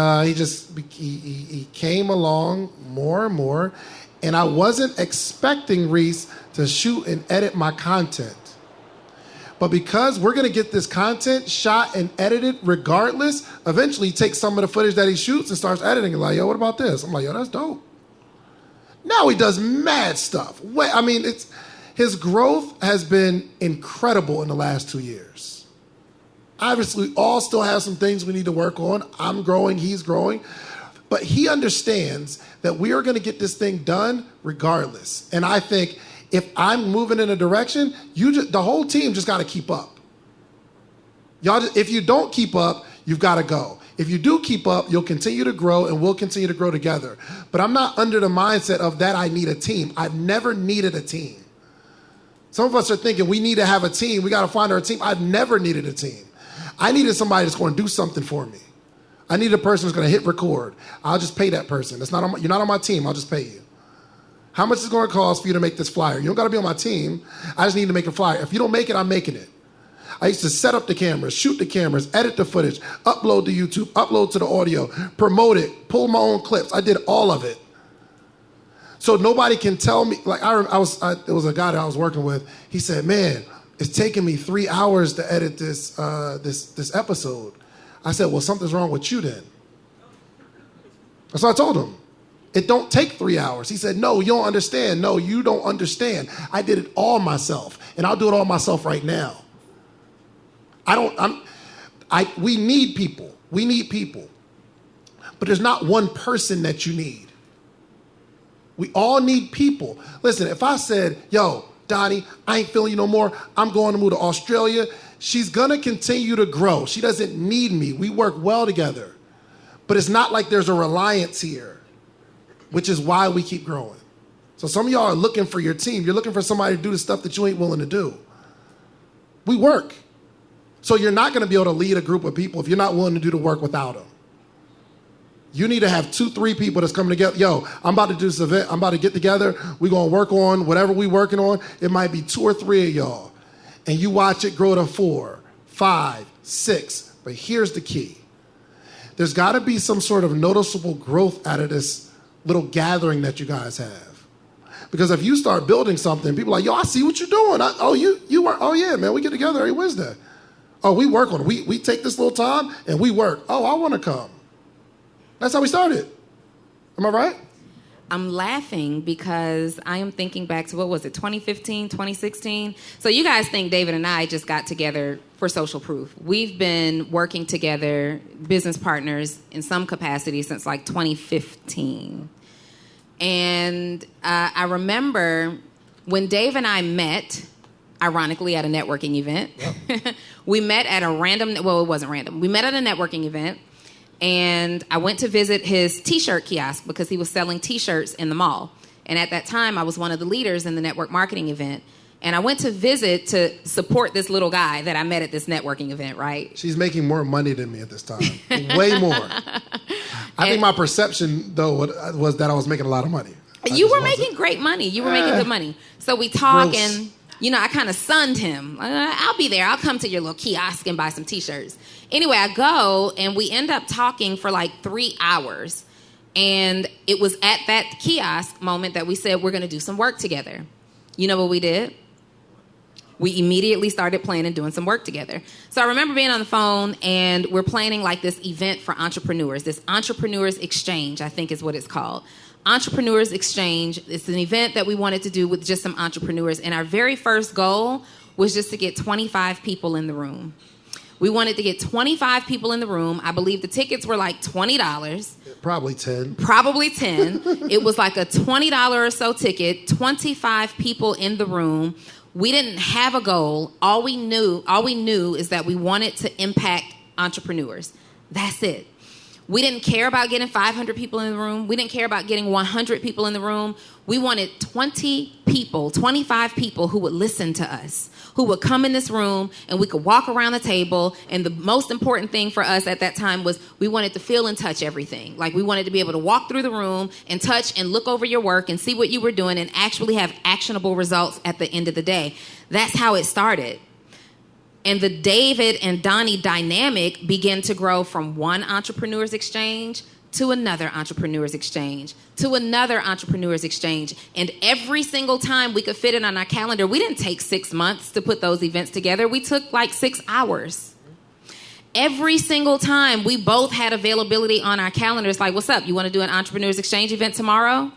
he came along more and more. And I wasn't expecting Reese to shoot and edit my content. But because we're going to get this content shot and edited regardless, eventually he takes some of the footage that he shoots and starts editing. And like, yo, what about this? I'm like, yo, that's dope. Now he does mad stuff. His growth has been incredible in the last 2 years. Obviously, we all still have some things we need to work on. I'm growing, he's growing. But he understands that we are going to get this thing done regardless. And I think if I'm moving in a direction, the whole team just got to keep up. If you don't keep up, you've got to go. If you do keep up, you'll continue to grow, and we'll continue to grow together. But I'm not under the mindset of that I need a team. I've never needed a team. Some of us are thinking we need to have a team. We got to find our team. I've never needed a team. I needed somebody that's going to do something for me. I needed a person who's going to hit record. I'll just pay that person. You're not on my team. I'll just pay you. How much is it going to cost for you to make this flyer? You don't got to be on my team. I just need to make a flyer. If you don't make it, I'm making it. I used to set up the cameras, shoot the cameras, edit the footage, upload to YouTube, upload to the audio, promote it, pull my own clips. I did all of it. So nobody can tell me, like it was a guy that I was working with. He said, man, it's taking me 3 hours to edit this episode. I said, well, something's wrong with you then. That's what I told him. It don't take 3 hours. He said, no, you don't understand. No, you don't understand. I did it all myself, and I'll do it all myself right now. We need people. We need people. But there's not one person that you need. We all need people. Listen, if I said, yo, Donni, I ain't feeling you no more. I'm going to move to Australia. She's going to continue to grow. She doesn't need me. We work well together. But it's not like there's a reliance here, which is why we keep growing. So some of y'all are looking for your team. You're looking for somebody to do the stuff that you ain't willing to do. We work. So you're not going to be able to lead a group of people if you're not willing to do the work without them. You need to have 2-3 people that's coming together. Yo, I'm about to do this event. I'm about to get together. We're going to work on whatever we're working on. It might be 2 or 3 of y'all. And you watch it grow to 4, 5, 6. But here's the key. There's got to be some sort of noticeable growth out of this little gathering that you guys have. Because if you start building something, people are like, yo, I see what you're doing. Oh, you work. Oh, yeah, man, we get together every Wednesday. Oh, we work on it. We take this little time and we work. Oh, I want to come. That's how we started. Am I right? I'm laughing because I am thinking back to, 2015, 2016? So you guys think David and I just got together for social proof. We've been working together, business partners, in some capacity since like 2015. And I remember when Dave and I met, ironically, at a networking event. Yep. We met at a it wasn't random. We met at a networking event. And I went to visit his T-shirt kiosk because he was selling T-shirts in the mall. And at that time, I was one of the leaders in the network marketing event. And I went to visit to support this little guy that I met at this networking event, right? She's making more money than me at this time. Way more. I think my perception, though, was that I was making a lot of money. You were making great money. You were making good money. So we talk and, I kind of sunned him. I'll be there. I'll come to your little kiosk and buy some T-shirts. Anyway, I go, and we end up talking for like 3 hours. And it was at that kiosk moment that we said we're going to do some work together. You know what we did? We immediately started planning and doing some work together. So I remember being on the phone, and we're planning like this event for entrepreneurs, this Entrepreneurs Exchange, I think is what it's called. Entrepreneurs Exchange. It's an event that we wanted to do with just some entrepreneurs. And our very first goal was just to get 25 people in the room. We wanted to get 25 people in the room. I believe the tickets were like $20. Probably 10. Probably 10. It was like a $20 or so ticket, 25 people in the room. We didn't have a goal. All we knew is that we wanted to impact entrepreneurs. That's it. We didn't care about getting 500 people in the room. We didn't care about getting 100 people in the room. We wanted 20 people, 25 people who would listen to us, who would come in this room and we could walk around the table. And the most important thing for us at that time was we wanted to feel and touch everything. Like we wanted to be able to walk through the room and touch and look over your work and see what you were doing and actually have actionable results at the end of the day. That's how it started. And the David and Donni dynamic began to grow from one entrepreneurs exchange to another entrepreneurs exchange to another entrepreneurs exchange. And every single time we could fit it on our calendar, we didn't take 6 months to put those events together. We took like 6 hours. Every single time we both had availability on our calendars, like, what's up? You want to do an entrepreneurs exchange event tomorrow?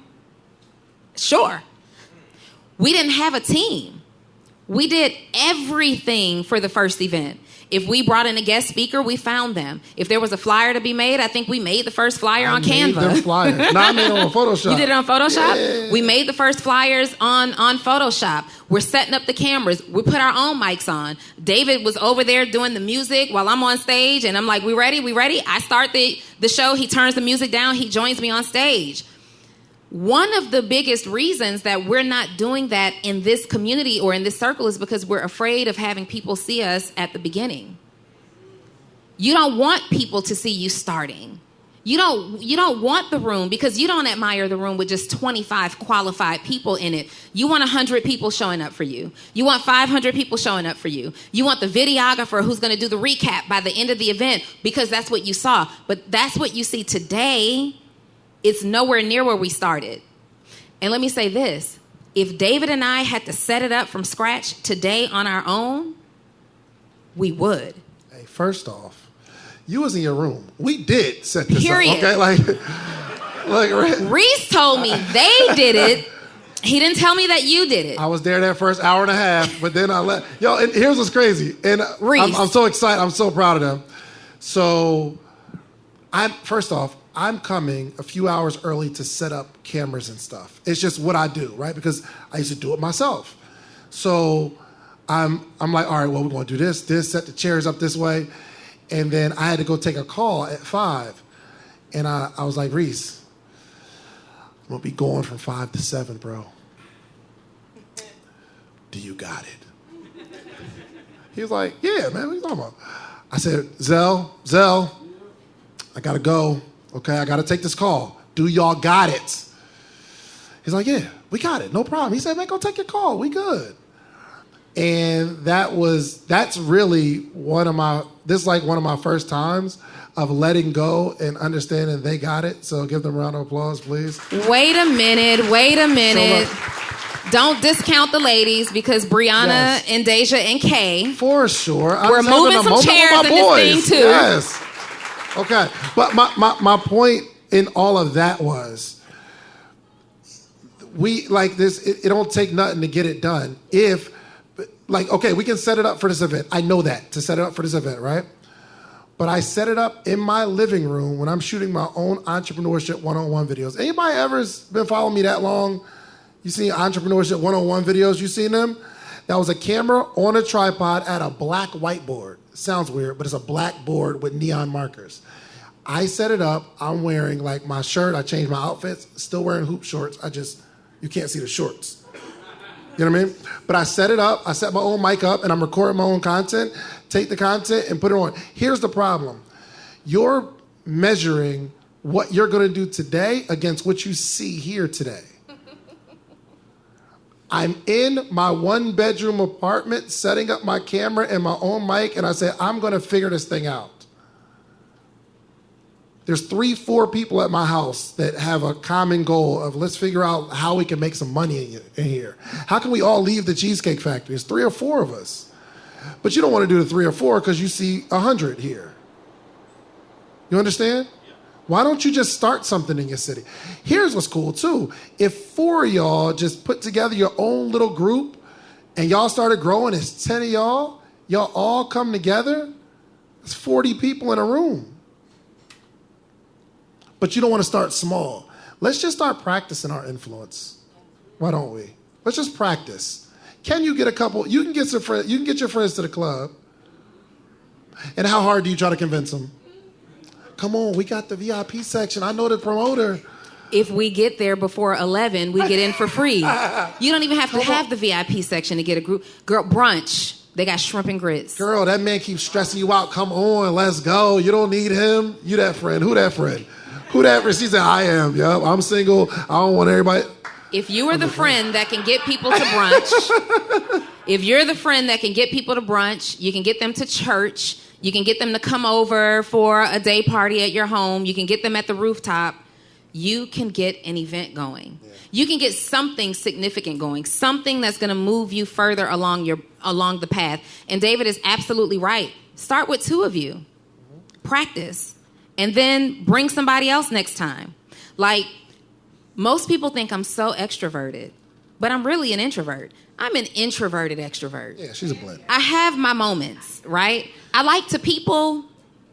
Sure. We didn't have a team. We did everything for the first event. If we brought in a guest speaker, we found them. If there was a flyer to be made, I think we made the first flyer on Canva. I made them flyers. No, I made it on Photoshop. You did it on Photoshop? Yeah. We made the first flyers on Photoshop. We're setting up the cameras. We put our own mics on. David was over there doing the music while I'm on stage, and I'm like, we ready? I start the show. He turns the music down. He joins me on stage. One of the biggest reasons that we're not doing that in this community or in this circle is because we're afraid of having people see us at the beginning. You don't want people to see you starting. You don't want the room because you don't admire the room with just 25 qualified people in it. You want 100 people showing up for you. You want 500 people showing up for you. You want the videographer who's going to do the recap by the end of the event because that's what you saw. But that's what you see today. It's nowhere near where we started. And let me say this. If David and I had to set it up from scratch today on our own, we would. Hey, first off, you was in your room. We did set this Period. up, okay? Like Reese told me they did it. He didn't tell me that you did it. I was there that first hour and a half, but then I left. Yo, and here's what's crazy. And Reese. I'm so excited. I'm so proud of them. So, I'm coming a few hours early to set up cameras and stuff. It's just what I do, right? Because I used to do it myself. So I'm like, all right, well, we're going to do this, set the chairs up this way. And then I had to go take a call at 5. And I was like, Reese, I'm going to be going from 5 to 7, bro. Do you got it? He was like, yeah, man, what are you talking about? I said, Zell, I got to go. Okay, I got to take this call. Do y'all got it? He's like, yeah, we got it. No problem. He said, man, go take your call. We good. And that's really one of my first times of letting go and understanding they got it. So give them a round of applause, please. Wait a minute. Don't discount the ladies because Brianna and Deja and Kay. For sure. We're moving some chairs in this thing too. Yes. Okay. But my point in all of that was we like this, it don't take nothing to get it done. If like, okay, we can set it up for this event. I know that to set it up for this event, right? But I set it up in my living room when I'm shooting my own entrepreneurship one-on-one videos. Anybody ever been following me that long? You seen entrepreneurship one-on-one videos? You seen them? That was a camera on a tripod at a black whiteboard. Sounds weird, but it's a black board with neon markers. I set it up. I'm wearing like my shirt. I changed my outfits. Still wearing hoop shorts. You can't see the shorts. You know what I mean? But I set it up. I set my own mic up, and I'm recording my own content. Take the content and put it on. Here's the problem. You're measuring what you're going to do today against what you see here today. I'm in my one-bedroom apartment setting up my camera and my own mic, and I say, I'm going to figure this thing out. There's 3-4 people at my house that have a common goal of let's figure out how we can make some money in here. How can we all leave the Cheesecake Factory? There's 3 or 4 of us. But you don't want to do the 3 or 4 because you see 100 here. You understand? Why don't you just start something in your city? Here's what's cool too. If 4 of y'all just put together your own little group and y'all started growing, it's 10 of y'all all come together, it's 40 people in a room. But you don't want to start small. Let's just start practicing our influence. Why don't we? Let's just practice. Can you get a couple? You can get your friends to the club. And how hard do you try to convince them? Come on, we got the VIP section. I know the promoter. If we get there before 11, we get in for free. You don't even have to have the VIP section to get a group. Girl, brunch. They got shrimp and grits. Girl, that man keeps stressing you out. Come on, let's go. You don't need him. You that friend. Who that friend? Who that friend? She said, I am. Yep, I'm single. I don't want everybody. If you are the friend that can get people to brunch, if you're the friend that can get people to brunch, you can get them to church, you can get them to come over for a day party at your home, you can get them at the rooftop, you can get an event going. Yeah. You can get something significant going, something that's going to move you further along the path. And David is absolutely right. Start with 2 of you. Practice. And then bring somebody else next time. Like, most people think I'm so extroverted, but I'm really an introvert. I'm an introverted extrovert. Yeah, she's a blend. I have my moments, right? I like to people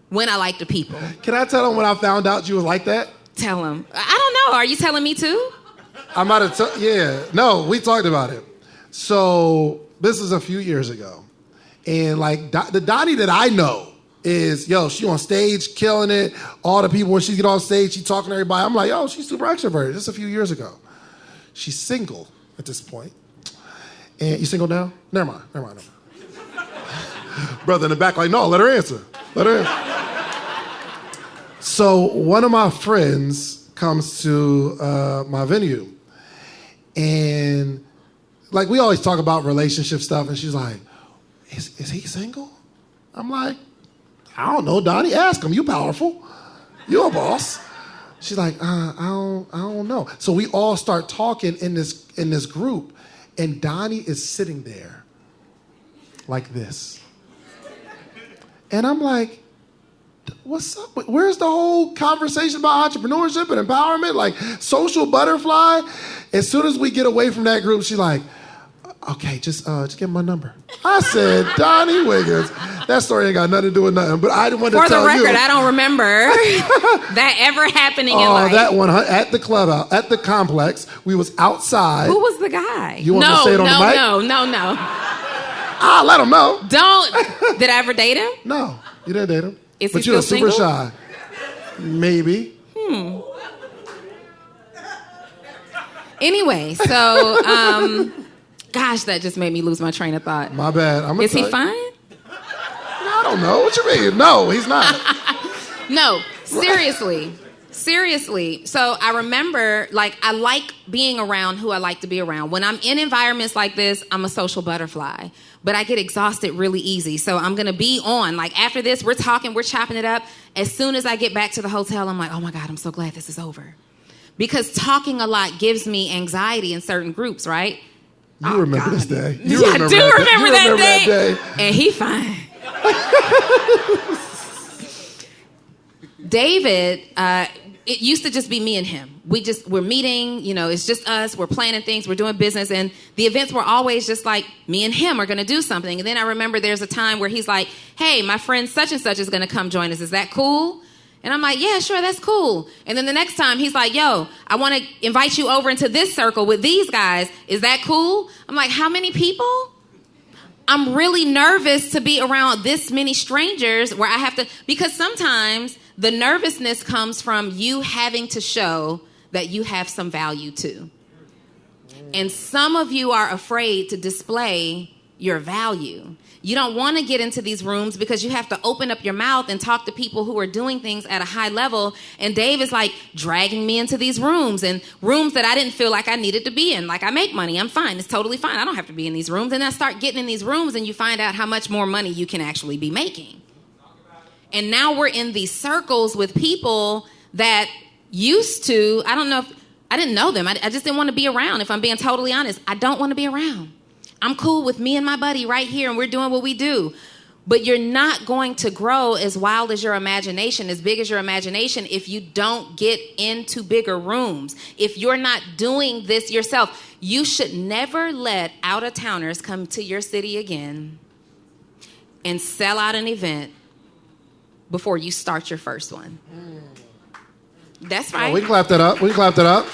when I like to people. Can I tell them when I found out you was like that? Tell them. I don't know. Are you telling me too? I might have yeah. No, we talked about it. So this is a few years ago. And like the Donni that I know is, she on stage killing it. All the people, when she get on stage, she talking to everybody. I'm like, she's super extroverted. This is a few years ago. She's single at this point. And you single now? Never mind. Brother in the back like, no, let her answer. So one of my friends comes to my venue. And like we always talk about relationship stuff. And she's like, is he single? I'm like, I don't know, Donni. Ask him. You powerful. You a boss. She's like, I don't know. So we all start talking in this group, and Donni is sitting there like this. And I'm like, what's up? Where's the whole conversation about entrepreneurship and empowerment? Like social butterfly? As soon as we get away from that group, she's like, okay, just give him my number. I said, Donni Wiggins. That story ain't got nothing to do with nothing, but I didn't want to tell you. For the record, I don't remember that ever happening in life. Oh, that one at the club, at the complex. We was outside. Who was the guy? You want to say it on the mic? No. I'll let him know. Did I ever date him? No, you didn't date him. Is but he you're still super single? shy. Maybe. Anyway, so, gosh, that just made me lose my train of thought. My bad. Is he fine? I don't know. What you mean? No, he's not. No, seriously. So I remember, I like being around who I like to be around. When I'm in environments like this, I'm a social butterfly. But I get exhausted really easy. So I'm going to be on. Like, after this, we're talking, we're chopping it up. As soon as I get back to the hotel, I'm like, oh, my God, I'm so glad this is over. Because talking a lot gives me anxiety in certain groups, right? You remember this day. I do remember that day. And he fine. David, it used to just be me and him. We're meeting, it's just us. We're planning things. We're doing business. And the events were always just like me and him are going to do something. And then I remember there's a time where he's like, hey, my friend such and such is going to come join us. Is that cool? And I'm like, yeah, sure, that's cool. And then the next time he's like, yo, I want to invite you over into this circle with these guys. Is that cool? I'm like, how many people? I'm really nervous to be around this many strangers where I have to, because sometimes the nervousness comes from you having to show that you have some value too. And some of you are afraid to display your value. You don't want to get into these rooms because you have to open up your mouth and talk to people who are doing things at a high level. And Dave is like dragging me into these rooms and rooms that I didn't feel like I needed to be in. Like, I make money. I'm fine. It's totally fine. I don't have to be in these rooms. And I start getting in these rooms and you find out how much more money you can actually be making. And now we're in these circles with people that used to, I didn't know them. I just didn't want to be around. If I'm being totally honest, I don't want to be around. I'm cool with me and my buddy right here, and we're doing what we do. But you're not going to grow as wild as your imagination, as big as your imagination, if you don't get into bigger rooms. If you're not doing this yourself, you should never let out-of-towners come to your city again and sell out an event before you start your first one. That's right. Oh, we can clap that up.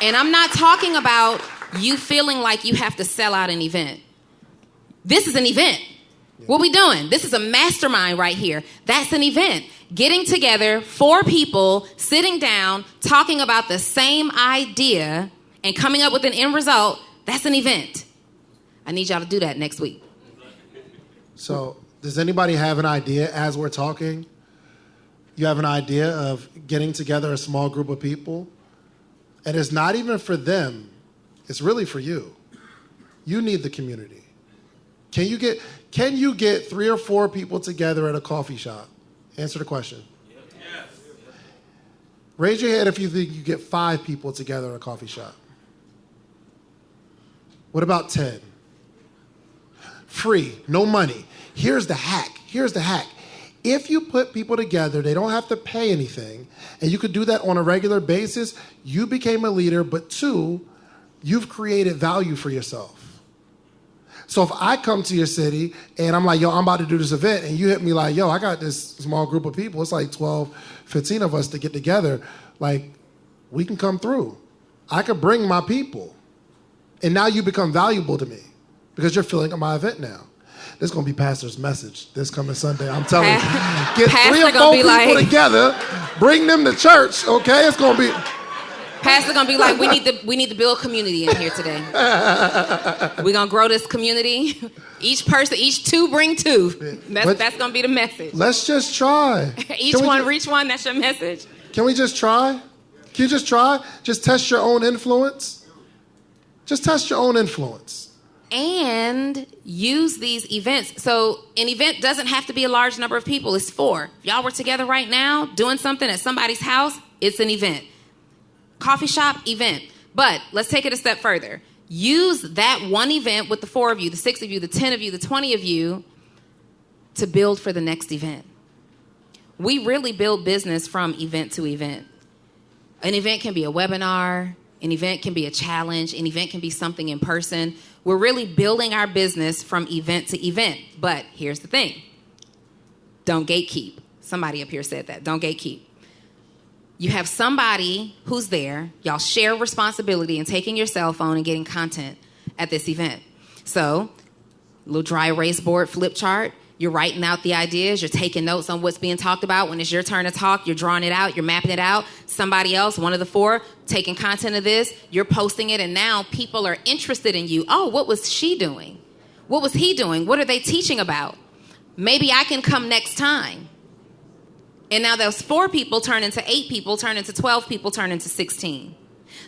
And I'm not talking about you feeling like you have to sell out an event. This is an event. What we doing? This is a mastermind right here. That's an event. Getting together, 4 people, sitting down, talking about the same idea and coming up with an end result, that's an event. I need y'all to do that next week. So, does anybody have an idea as we're talking? You have an idea of getting together a small group of people? And it's not even for them. It's really for you. You need the community. Can you get 3 or 4 people together at a coffee shop? Answer the question. Yes. Raise your hand if you think you get 5 people together at a coffee shop. What about 10? Free, no money. Here's the hack. If you put people together, they don't have to pay anything, and you could do that on a regular basis, you became a leader, but 2, you've created value for yourself. So if I come to your city and I'm like, yo, I'm about to do this event, and you hit me like, yo, I got this small group of people. It's like 12, 15 of us to get together. Like, we can come through. I could bring my people. And now you become valuable to me because you're filling up my event now. This is going to be Pastor's message this coming Sunday. I'm telling you. Get Pastor 3 or 4 people together, bring them to church, okay? It's going to be... Pastor's gonna be like, we need to build community in here today. We're gonna grow this community. Each 2 bring 2. That's gonna be the message. Let's just try. Reach one. That's your message. Can we just try? Can you just try? Just test your own influence. Just test your own influence. And use these events. So an event doesn't have to be a large number of people. It's 4. If y'all were together right now doing something at somebody's house, it's an event. Coffee shop, event. But let's take it a step further. Use that one event with the 4 of you, the 6 of you, the 10 of you, the 20 of you to build for the next event. We really build business from event to event. An event can be a webinar. An event can be a challenge. An event can be something in person. We're really building our business from event to event. But here's the thing. Don't gatekeep. Somebody up here said that. Don't gatekeep. You have somebody who's there. Y'all share responsibility in taking your cell phone and getting content at this event. So, little dry erase board, flip chart. You're writing out the ideas. You're taking notes on what's being talked about. When it's your turn to talk, you're drawing it out. You're mapping it out. Somebody else, one of the 4, taking content of this. You're posting it, and now people are interested in you. Oh, what was she doing? What was he doing? What are they teaching about? Maybe I can come next time. And now those 4 people turn into 8 people, turn into 12 people, turn into 16.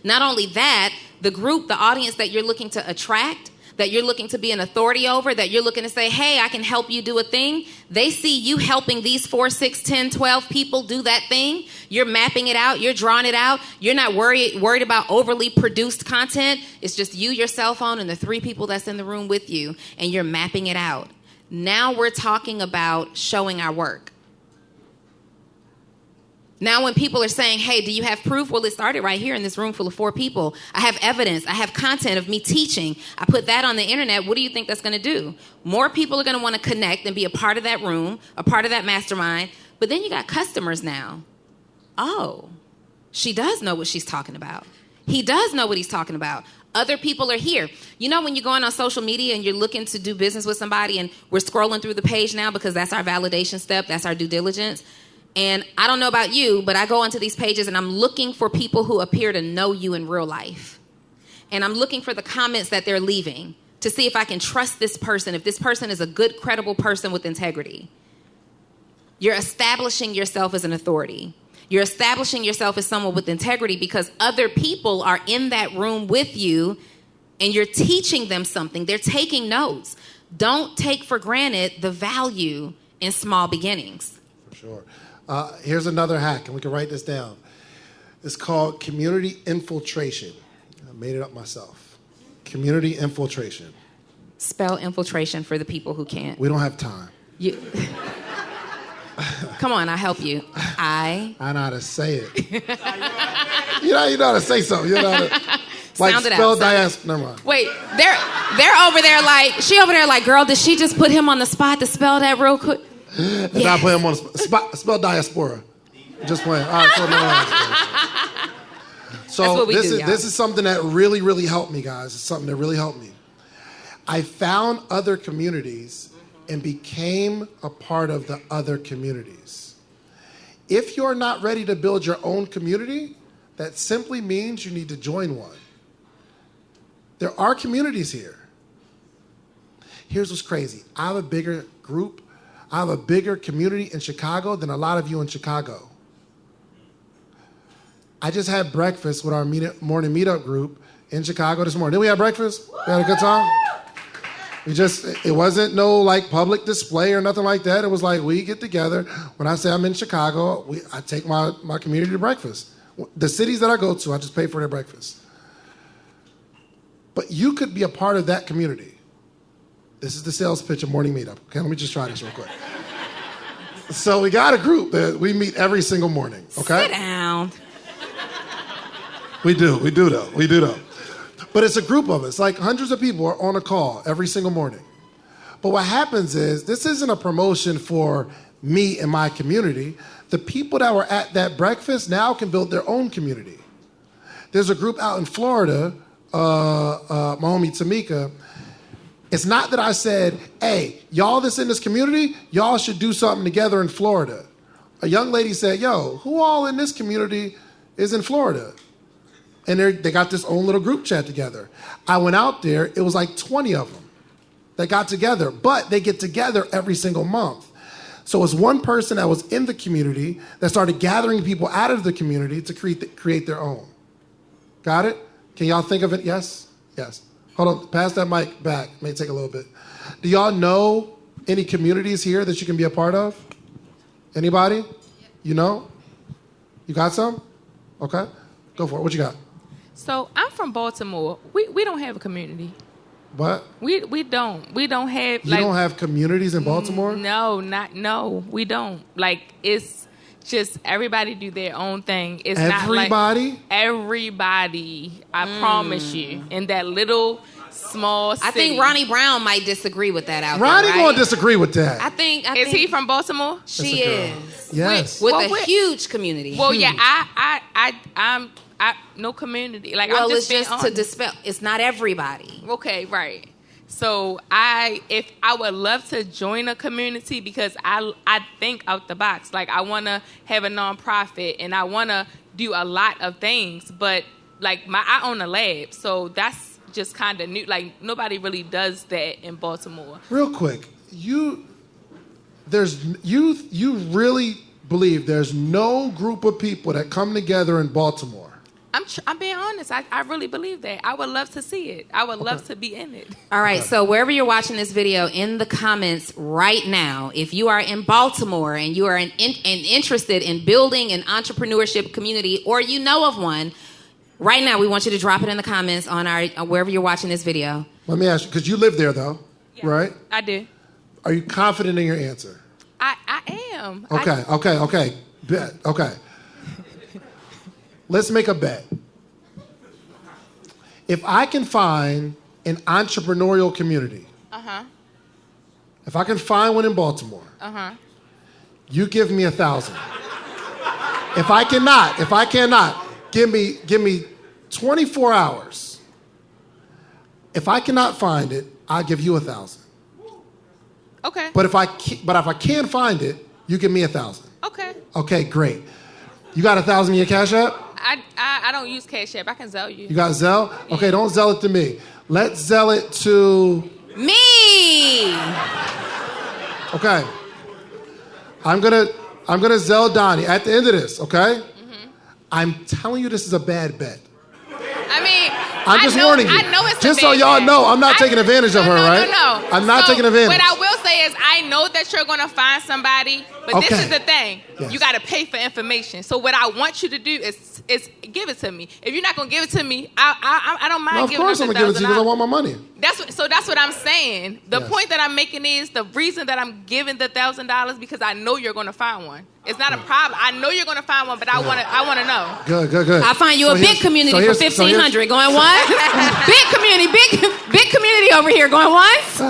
Not only that, the group, the audience that you're looking to attract, that you're looking to be an authority over, that you're looking to say, hey, I can help you do a thing. They see you helping these 4, 6, 10, 12 people do that thing. You're mapping it out. You're drawing it out. You're not worried about overly produced content. It's just you, your cell phone, and the 3 people that's in the room with you, and you're mapping it out. Now we're talking about showing our work. Now when people are saying, hey, do you have proof? Well, it started right here in this room full of 4 people. I have evidence. I have content of me teaching. I put that on the internet. What do you think that's going to do? More people are going to want to connect and be a part of that room, a part of that mastermind. But then you got customers now. Oh, she does know what she's talking about. He does know what he's talking about. Other people are here. You know, when you're going on social media and you're looking to do business with somebody, and we're scrolling through the page now because that's our validation step, that's our due diligence. And I don't know about you, but I go onto these pages and I'm looking for people who appear to know you in real life. And I'm looking for the comments that they're leaving to see if I can trust this person, if this person is a good, credible person with integrity. You're establishing yourself as an authority. You're establishing yourself as someone with integrity because other people are in that room with you and you're teaching them something. They're taking notes. Don't take for granted the value in small beginnings. For sure. Here's another hack, and we can write this down. It's called community infiltration. I made it up myself. Community infiltration. Spell infiltration for the people who can't. We don't have time. Come on, I'll help you. I know how to say it. you know how to say something. You know how to sound it spell out. diaspora. Never mind. Wait, they're over there like, girl, did she just put him on the spot to spell that real quick? Yes. Not put him on the spot. Spell diaspora. Just playing. All right, so this is something that really, really helped me, guys. It's something that really helped me. I found other communities and became a part of the other communities. If you're not ready to build your own community, that simply means you need to join one. There are communities here. Here's what's crazy. I have a bigger group. I have a bigger community in Chicago than a lot of you in Chicago. I just had breakfast with our morning meetup group in Chicago this morning. Did we have breakfast? We had a good time? It wasn't no like public display or nothing like that. It was like we get together. When I say I'm in Chicago, I take my community to breakfast. The cities that I go to, I just pay for their breakfast. But you could be a part of that community. This is the sales pitch of morning meetup. Okay, let me just try this real quick. So we got a group that we meet every single morning. Okay, sit down. We do though. But it's a group of us, like hundreds of people are on a call every single morning. But what happens is, this isn't a promotion for me and my community. The people that were at that breakfast now can build their own community. There's a group out in Florida, my homie Tamika. It's not that I said, hey, y'all that's in this community, y'all should do something together in Florida. A young lady said, yo, who all in this community is in Florida? And they got this own little group chat together. I went out there, it was like 20 of them that got together, but they get together every single month. So it's one person that was in the community that started gathering people out of the community to create their own. Got it? Can y'all think of it? Yes? Yes. Hold on, pass that mic back. It may take a little bit. Do y'all know any communities here that you can be a part of? Anybody? You know? You got some? Okay. Go for it. What you got? So I'm from Baltimore. We don't have a community. What? We don't have. You don't have communities in Baltimore? No, we don't. Like, it's just everybody do their own thing. It's everybody? Not like everybody. I promise you. In that little small city. I think Ronnie Brown might disagree with that out Ronnie there, right? gonna disagree with that. I think is he from Baltimore? She is. Yes. With a huge community. Well, yeah, I'm no community. Like, well, I'm just it's just to dispel. It's not everybody. Okay, right. So I would love to join a community because I think out the box. Like, I want to have a nonprofit and I want to do a lot of things. But like I own a lab, so that's just kind of new. Like, nobody really does that in Baltimore. Real quick, you really believe there's no group of people that come together in Baltimore? I'm being honest. I really believe that. I would love to see it. I would love to be in it. All right, so wherever you're watching this video, in the comments right now, if you are in Baltimore and you are interested in building an entrepreneurship community, or you know of one, right now we want you to drop it in the comments on our wherever you're watching this video. Let me ask you, because you live there though, right? I do. Are you confident in your answer? I am. Okay. Bet. Okay. Let's make a bet. If I can find an entrepreneurial community, if I can find one in Baltimore, you give me 1,000. If I cannot, give me 24 hours. If I cannot find it, I'll give you 1,000. Okay. But if I can find it, you give me 1,000. Okay. Okay, great. You got 1,000 in your Cash App? I don't use Cash App. I can Zelle you. You got Zelle? Okay, don't Zelle it to me. Let's Zelle it to me. Okay. I'm gonna Zelle Donni at the end of this. Okay. I'm telling you, this is a bad bet. I mean, I'm just warning you. I know it's just a so bad y'all bet. know, I'm not taking advantage of her, right? No. I'm not taking advantage. What I will say is, I know that you're going to find somebody, but this is the thing. Yes. You got to pay for information. So what I want you to do is give it to me. If you're not going to give it to me, I don't mind giving it to you. Of course I'm going to give it to you because I want my money. That's what I'm saying. The point that I'm making is the reason that I'm giving the $1,000 because I know you're going to find one. It's not a problem. I know you're going to find one, but I want to know. Good. I'll find you a big community for 1,500. Going once? big community over here. Going once?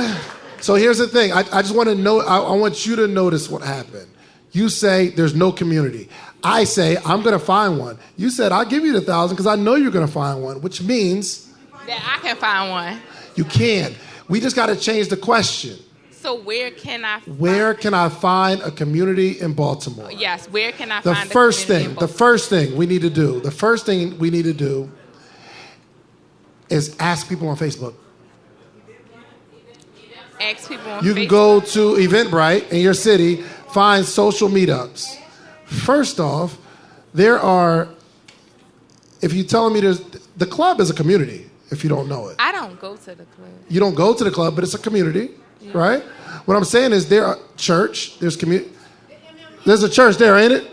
So here's the thing. I just want to know. I want you to notice what happened. You say there's no community. I say I'm going to find one. You said I'll give you the 1,000 because I know you're going to find one, which means that I can find one. You can. We just got to change the question. So where can I find a community in Baltimore? Yes, where can I the find first a community thing, the first thing we need to do is ask people on Facebook. Ask people on Facebook. You can go to Eventbrite in your city, find social meetups. First off, there are, if you're telling me the club is a community, if you don't know it. I don't go to the club. You don't go to the club, but it's a community, right? What I'm saying is there's community. There's a church there, ain't it?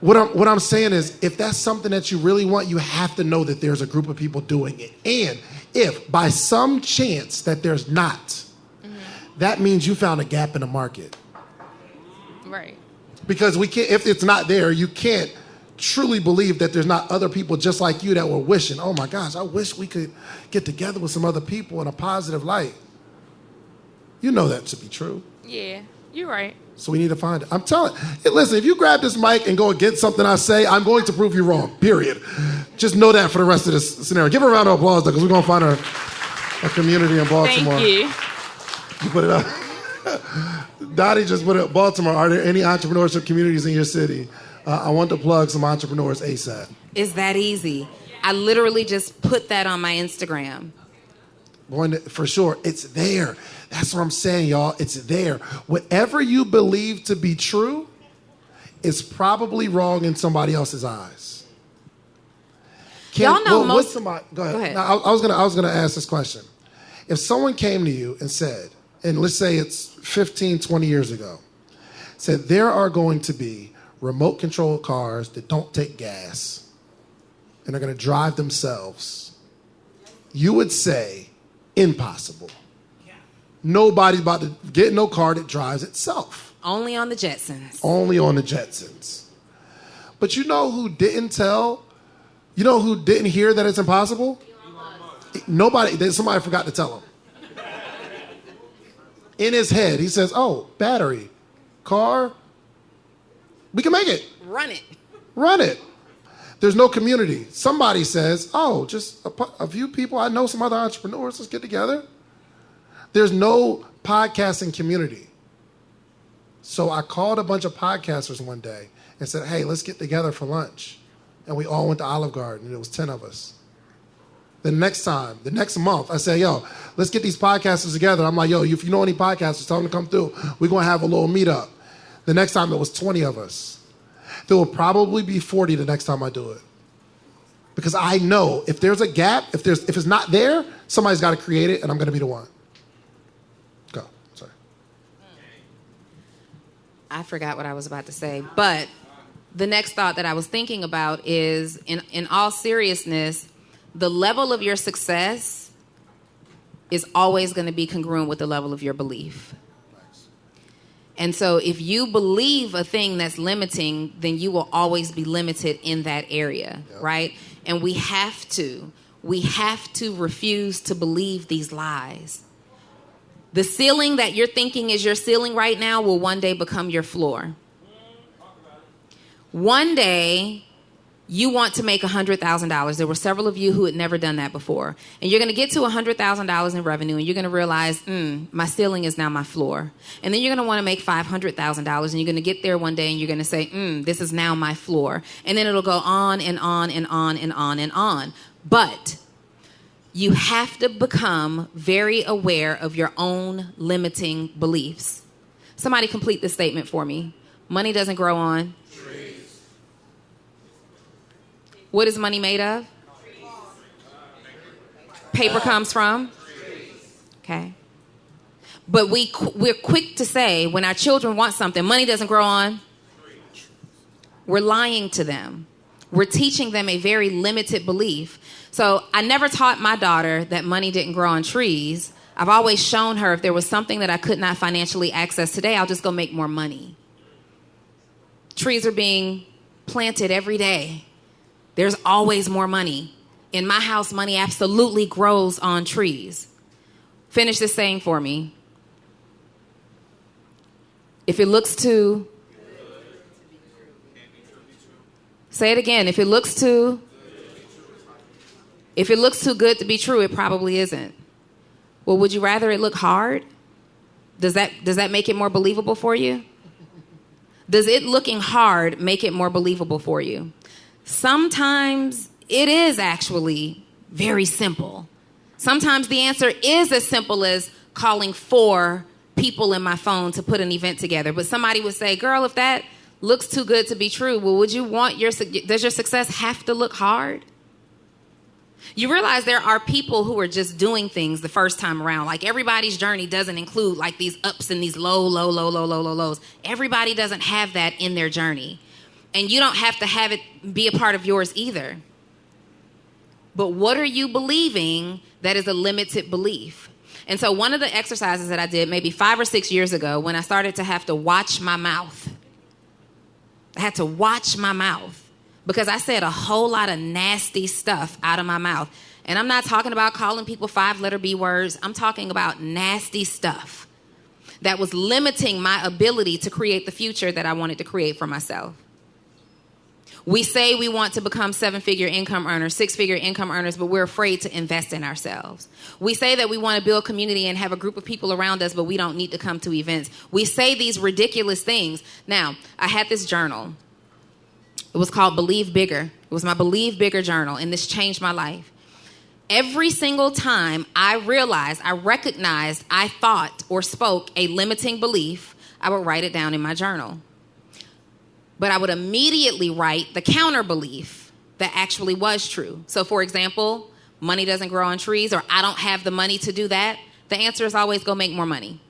What I'm saying is if that's something that you really want, you have to know that there's a group of people doing it. And if by some chance that there's not, that means you found a gap in the market. Right. Because if it's not there, you can't truly believe that there's not other people just like you that were wishing, oh my gosh, I wish we could get together with some other people in a positive light. You know that to be true. Yeah, you're right. So we need to find it. I'm telling you, listen, if you grab this mic and go against something I say, I'm going to prove you wrong, period. Just know that for the rest of this scenario. Give her a round of applause, though, because we're going to find a community in Baltimore. Thank you. You put it up. Donni just put it up. Baltimore, are there any entrepreneurship communities in your city? I want to plug some entrepreneurs ASAP. It's that easy. I literally just put that on my Instagram. For sure, it's there. That's what I'm saying, y'all. It's there. Whatever you believe to be true is probably wrong in somebody else's eyes. Y'all know most. Go ahead. Now, I was gonna ask this question. If someone came to you and said, and let's say it's 15, 20 years ago, said there are going to be remote control cars that don't take gas and are going to drive themselves, you would say impossible. Nobody's about to get no car that drives itself. Only on the Jetsons. Only on the Jetsons. But you know who didn't hear that it's impossible? Somebody forgot to tell him. In his head, he says, oh, battery, car, we can make it. Run it. There's no community. Somebody says, oh, just a few people. I know some other entrepreneurs. Let's get together. There's no podcasting community. So I called a bunch of podcasters one day and said, hey, let's get together for lunch. And we all went to Olive Garden, and it was 10 of us. The next month, I said, yo, let's get these podcasters together. I'm like, yo, if you know any podcasters, tell them to come through. We're going to have a little meetup. The next time, it was 20 of us. there will probably be 40 the next time I do it. Because I know if there's a gap, if it's not there, somebody's got to create it, and I'm going to be the one. Go. Sorry. I forgot what I was about to say, but the next thought that I was thinking about is, in all seriousness, the level of your success is always going to be congruent with the level of your belief. And so if you believe a thing that's limiting, then you will always be limited in that area, right? And we have to refuse to believe these lies. The ceiling that you're thinking is your ceiling right now will one day become your floor. One day, you want to make $100,000. There were several of you who had never done that before. And you're going to get to $100,000 in revenue, and you're going to realize, my ceiling is now my floor. And then you're going to want to make $500,000, and you're going to get there one day, and you're going to say, this is now my floor. And then it'll go on and on and on and on and on. But you have to become very aware of your own limiting beliefs. Somebody complete this statement for me. Money doesn't grow on. What is money made of? Paper comes from? Okay. But we're quick to say when our children want something, money doesn't grow on. We're lying to them. We're teaching them a very limited belief. So I never taught my daughter that money didn't grow on trees. I've always shown her if there was something that I could not financially access today, I'll just go make more money. Trees are being planted every day. There's always more money. In my house, money absolutely grows on trees. Finish this saying for me. If it looks too... Say it again. If it looks too good to be true, it probably isn't. Well, would you rather it look hard? Does that make it more believable for you? Does it looking hard make it more believable for you? Sometimes it is actually very simple. Sometimes the answer is as simple as calling 4 people in my phone to put an event together. But somebody would say, girl, if that looks too good to be true, well, does your success have to look hard? You realize there are people who are just doing things the first time around. Like everybody's journey doesn't include like these ups and these lows. Everybody doesn't have that in their journey. And you don't have to have it be a part of yours either. But what are you believing that is a limited belief? And so one of the exercises that I did maybe 5 or 6 years ago when I started to have to watch my mouth. I had to watch my mouth because I said a whole lot of nasty stuff out of my mouth. And I'm not talking about calling people 5-letter B words. I'm talking about nasty stuff that was limiting my ability to create the future that I wanted to create for myself. We say we want to become 7-figure income earners, 6-figure income earners, but we're afraid to invest in ourselves. We say that we want to build community and have a group of people around us, but we don't need to come to events. We say these ridiculous things. Now, I had this journal. It was called Believe Bigger. It was my Believe Bigger journal, and this changed my life. Every single time I recognized I thought or spoke a limiting belief, I would write it down in my journal. But I would immediately write the counter belief that actually was true. So for example, money doesn't grow on trees, or I don't have the money to do that. The answer is always go make more money.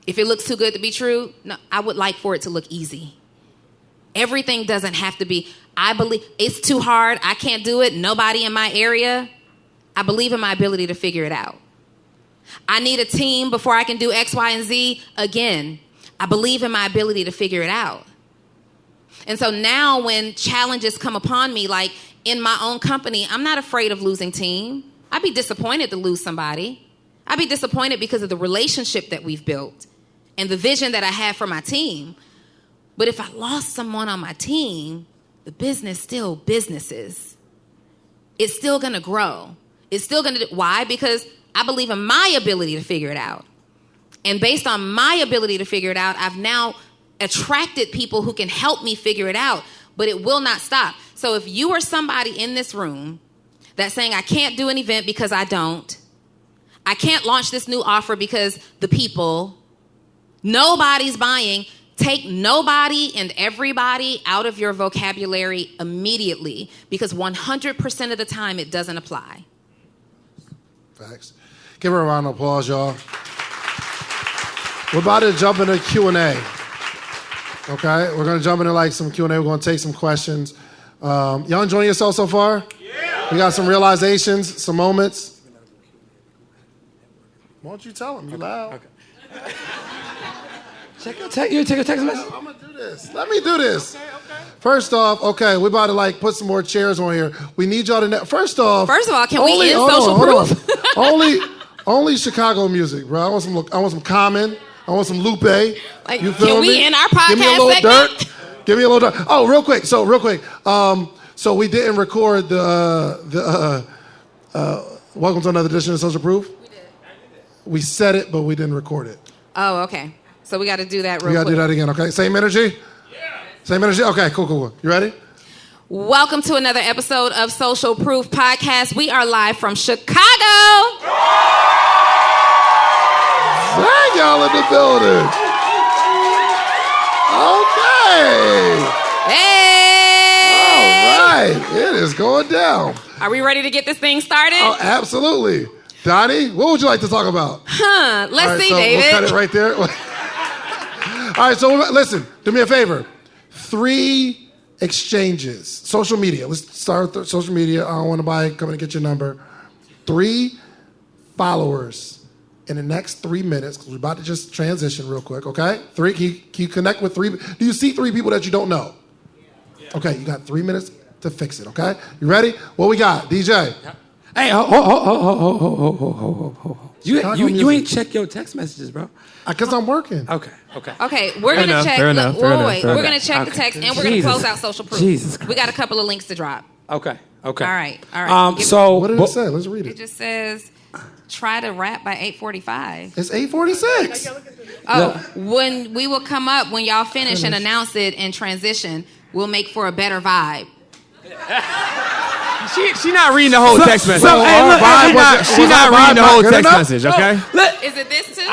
If it looks too good to be true, no, I would like for it to look easy. Everything doesn't have to be, I believe it's too hard, I can't do it, nobody in my area. I believe in my ability to figure it out. I need a team before I can do X, Y, and Z. Again, I believe in my ability to figure it out. And so now when challenges come upon me, like in my own company, I'm not afraid of losing team. I'd be disappointed to lose somebody. I'd be disappointed because of the relationship that we've built and the vision that I have for my team. But if I lost someone on my team, the business still businesses. It's still going to grow. It's still going to, why? Because I believe in my ability to figure it out. And based on my ability to figure it out, I've now attracted people who can help me figure it out, but it will not stop. So if you are somebody in this room that's saying, I can't do an event because I can't launch this new offer because the people, nobody's buying, Take nobody and everybody out of your vocabulary immediately, because 100% of the time it doesn't apply. Facts. Give her a round of applause, y'all. We're about to jump into Q&A. Okay? We're going to jump into like some Q&A. We're going to take some questions. Y'all enjoying yourself so far? Yeah. We got some realizations, some moments. Why don't you tell them? You loud. Okay. You take a text message? I'm going to do this. Let me do this. Okay. First off, okay, we're about to like put some more chairs on here. We need y'all to... First of all, can we end social proof? only Chicago music, bro. I want some Common. I want some Lupe. Like, you feel can me? we end our podcast Give me a little segment? dirt. Give me a little dirt. Oh, real quick. So we didn't record the Welcome to Another Edition of Social Proof. We did. We said it, but we didn't record it. Oh, okay. So we got to do that real quick. We got to do that again, okay? Same energy? Yeah. Same energy? Okay, cool. You ready? Welcome to another episode of Social Proof Podcast. We are live from Chicago. Dang, y'all in the building. Okay. Hey. All right. It is going down. Are we ready to get this thing started? Oh, absolutely. Donnie, what would you like to talk about? Let's see, so David. We'll cut it right there. All right, so listen, do me a favor. 3 exchanges. Social media. Let's start with social media. I don't want nobody coming to get your number. 3 followers in the next 3 minutes, because we're about to just transition real quick, okay? 3, can you connect with 3? Do you see 3 people that you don't know? Yeah. Okay, you got 3 minutes to fix it, okay? You ready? What we got, DJ? Hey, ho. You ain't check your text messages, bro. Because I'm working. Okay. We're going to check. Fair enough. We're going to check the text, and we're going to close out social proof. Jesus Christ. We got a couple of links to drop. Okay. All right. So what did it say? Let's read It it. just says, try to rap by 8:45. It's 8:46. Oh, when we will come up when y'all finish and announce it and transition, we'll make for a better vibe. She not reading the whole text message. She's not reading the whole text message, okay? Is it this too?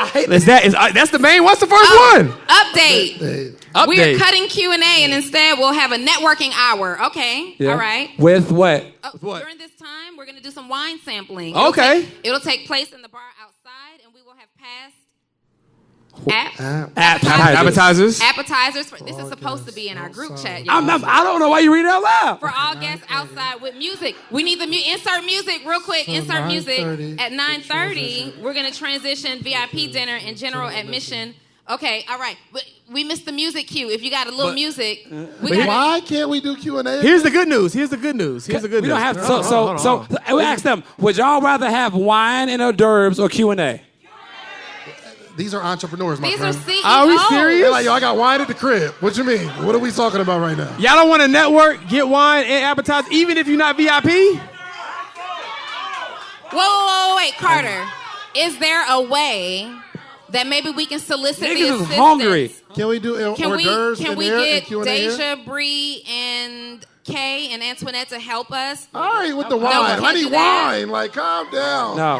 That's the main. What's the first one? Update. We are cutting Q&A, and instead we'll have a networking hour. Okay. Yeah. All right. With what? During this time, we're going to do some wine sampling. Okay. It'll take place in the bar outside, and we will have passed Appetizers. This is supposed to be in our group chat. I don't know why you read it out loud. For all guests outside with music. We need the insert music real quick. Insert music at 9:30. We're going to transition VIP dinner and general admission. Okay, all right. But we missed the music cue. If you got a little music, why can't we do Q&A? Here's the good news. We don't have to. So we asked them, would y'all rather have wine and hors d'oeuvres or Q&A? These are entrepreneurs, my These friend. are CEOs. Are we serious? They're like, yo, I got wine at the crib. What you mean? What are we talking about right now? Y'all don't want to network, get wine, and appetize, even if you're not VIP? Whoa, wait, Carter. Is there a way that maybe we can solicit the assistance? Hungry. Can we do hors d'oeuvres Can in we there get and Q&A Deja, Bree, and Kay and Antoinette to help us? All right, with the wine. I need wine. Like, calm down. No.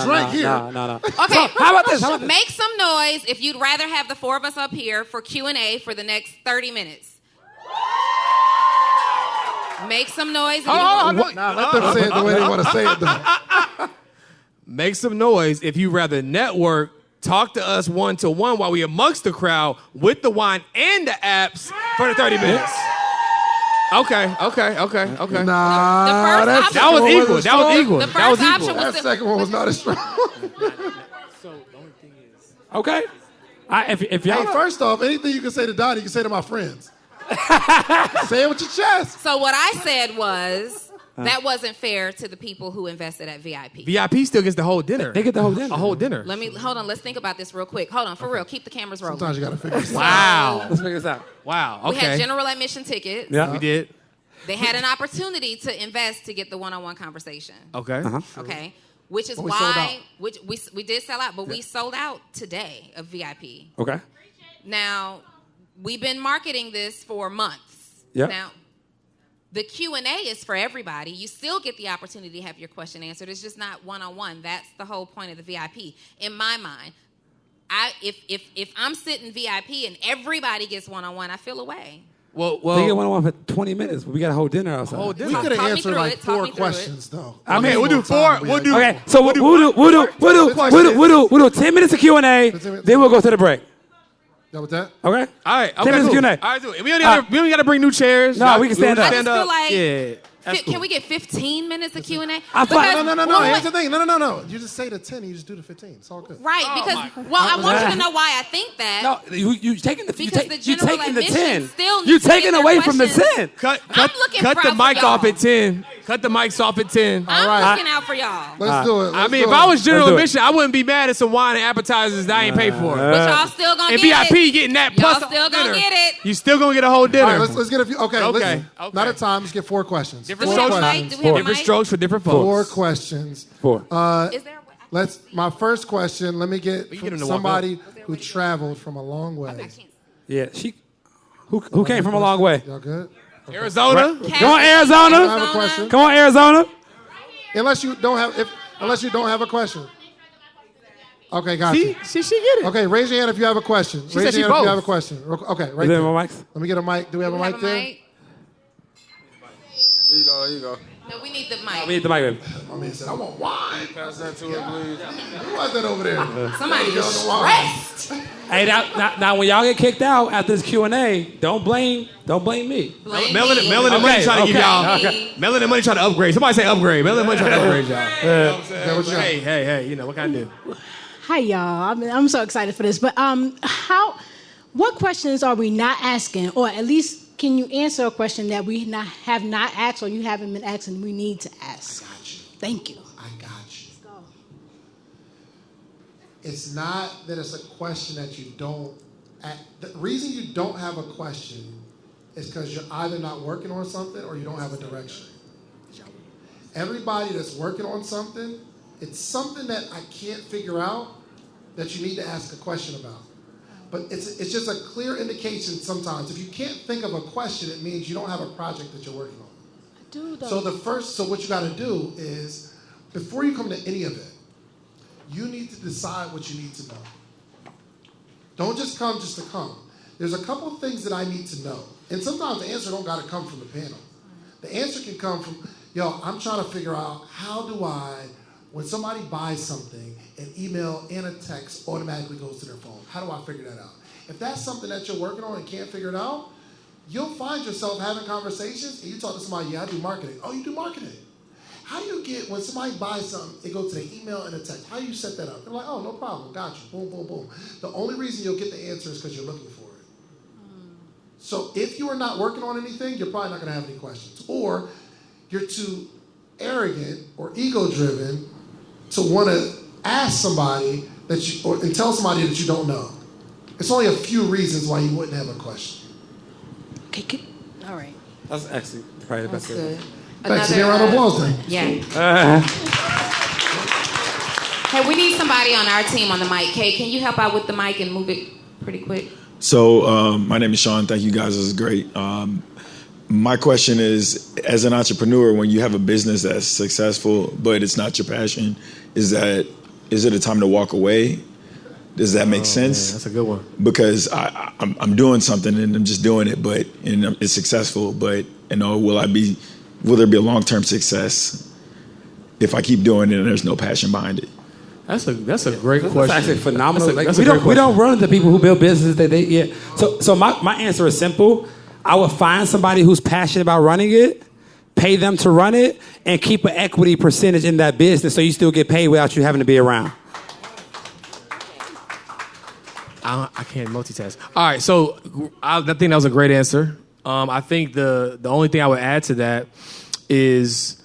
Drink here. No. Okay. So, how about this? Make some noise if you'd rather have the 4 of us up here for Q&A for the next 30 minutes. Make some noise. Let them say it the way they want to say it, though. Make some noise if you rather network, talk to us one-to-one while we amongst the crowd with the wine and the apps for the 30 minutes. Okay. Nah, that was equal. The first option was that second one was not as strong. Okay. If y'all. Hey, first off, anything you can say to Donnie, you can say to my friends. Say it with your chest. So what I said was that wasn't fair to the people who invested at VIP. VIP still gets the whole dinner. They get the whole dinner. A whole dinner. Hold on. Let's think about this real quick. Hold on, for real. Keep the cameras rolling. Sometimes you got to figure this out. Wow. Let's figure this out. Wow. Okay. We had general admission tickets. Yeah, we did. They had an opportunity to invest to get the one-on-one conversation. Okay. Okay. Which is But we why we did sell out, but we sold out today of VIP. Okay. Now, we've been marketing this for months. Yeah. Now, the Q&A is for everybody. You still get the opportunity to have your question answered. It's just not one-on-one. That's the whole point of the VIP, in my mind. if I'm sitting VIP and everybody gets one-on-one, I feel away. Well, they get one-on-one for 20 minutes. But we got a whole dinner outside. We could have answered like 4 questions though. I mean, we'll do 4. We'll do. Okay, so we'll do 10 minutes of Q&A. Then we'll go to the break. Done with that? Okay. All right. 10 minutes Cool. Q&A. All right, do it. We don't got to bring new chairs. No, we can stand up. I just feel like, Yeah. can we get 15 minutes of Q&A? No. Well, Here's the thing. No. You just say the 10 and you just do the 15. It's all good. Right, because I want you to know why I think that. No, you taking the Because the general taking the admission 10. still needs You to get taking their away from the questions. 10. Cut looking the for mic y'all. off at 10. Cut the mics off at 10. I'm looking out for y'all. Let's do it. I mean, if I was general admission, I wouldn't be mad at some wine and appetizers that I ain't paid for. But y'all still gonna And get VIP it. getting that Y'all plus still gonna dinner. get it. You still gonna get a whole dinner. All right, let's get a few. Okay. Okay. Not a time. Let's get 4 questions. Different Four strokes. questions. Do we have a Different mic? strokes for different folks. 4 questions. 4. Is there My first question. Let me get get from him to walk somebody who traveled from a long way. Yeah, who came from a long way? Y'all good? Arizona. Come on, Arizona. I have a question. Come on, Arizona. Unless you don't have a question. Okay, got you. She get it. Okay, raise your hand if you have a question. said Raise she your hand if you both. have a question. Okay, right Is there there. more mics? Let me get a mic. Do we have a mic there? There you go. No, we need the mic. We need the mic, baby. My man said, I want wine. Pass that to her, please. Who was that over there? Somebody Y'all is know why. stressed. Hey, now when y'all get kicked out after this Q&A, don't blame me. Blame Melon me. and Money trying to give y'all. Okay. Melon and Money trying to upgrade. Somebody say upgrade. Melon and Money trying to upgrade y'all. Okay, what you got? Hey, what can I do? Hi, y'all. I'm so excited for this. But what questions are we not asking, or at least can you answer a question that we have not asked, or you haven't been asked, and we need to ask? I got you. Thank you. I got you. Let's go. It's not that it's a question that you don't. The reason you don't have a question is because you're either not working on something or you don't have a direction. Everybody that's working on something, it's something that I can't figure out that you need to ask a question about. But it's just a clear indication sometimes. If you can't think of a question, it means you don't have a project that you're working on. I do, though. So what you got to do is, before you come to any of it, you need to decide what you need to know. Don't just come just to come. There's a couple of things that I need to know. And sometimes the answer don't got to come from the panel. The answer can come from, I'm trying to figure out how do I, when somebody buys something, an email and a text automatically goes to their phone. How do I figure that out? If that's something that you're working on and can't figure it out, you'll find yourself having conversations and you talk to somebody, I do marketing. Oh, you do marketing. How do you get, when somebody buys something, it goes to the email and a text. How do you set that up? They're like, oh, no problem, got you, boom, boom, boom. The only reason you'll get the answer is because you're looking for it. So if you are not working on anything, you're probably not going to have any questions. Or you're too arrogant or ego-driven to want to ask somebody and tell somebody that you don't know. It's only a few reasons why you wouldn't have a question. Okay. All right. That's actually probably the best. That's good. Thanks. Give me a round of applause then. Yeah. Hey, we need somebody on our team on the mic. Kay, can you help out with the mic and move it pretty quick? So my name is Sean. Thank you guys. This is great. My question is, as an entrepreneur, when you have a business that's successful, but it's not your passion, is it a time to walk away? Does that make sense? Man, that's a good one. Because I'm doing something and I'm just doing it, and it's successful, but will there be a long-term success if I keep doing it and there's no passion behind it? That's a great question. That's actually phenomenal. That's we don't run into people who build businesses So my answer is simple. I would find somebody who's passionate about running it, pay them to run it, and keep an equity percentage in that business so you still get paid without you having to be around. I can't multitask. All right, so I think that was a great answer. I think the only thing I would add to that is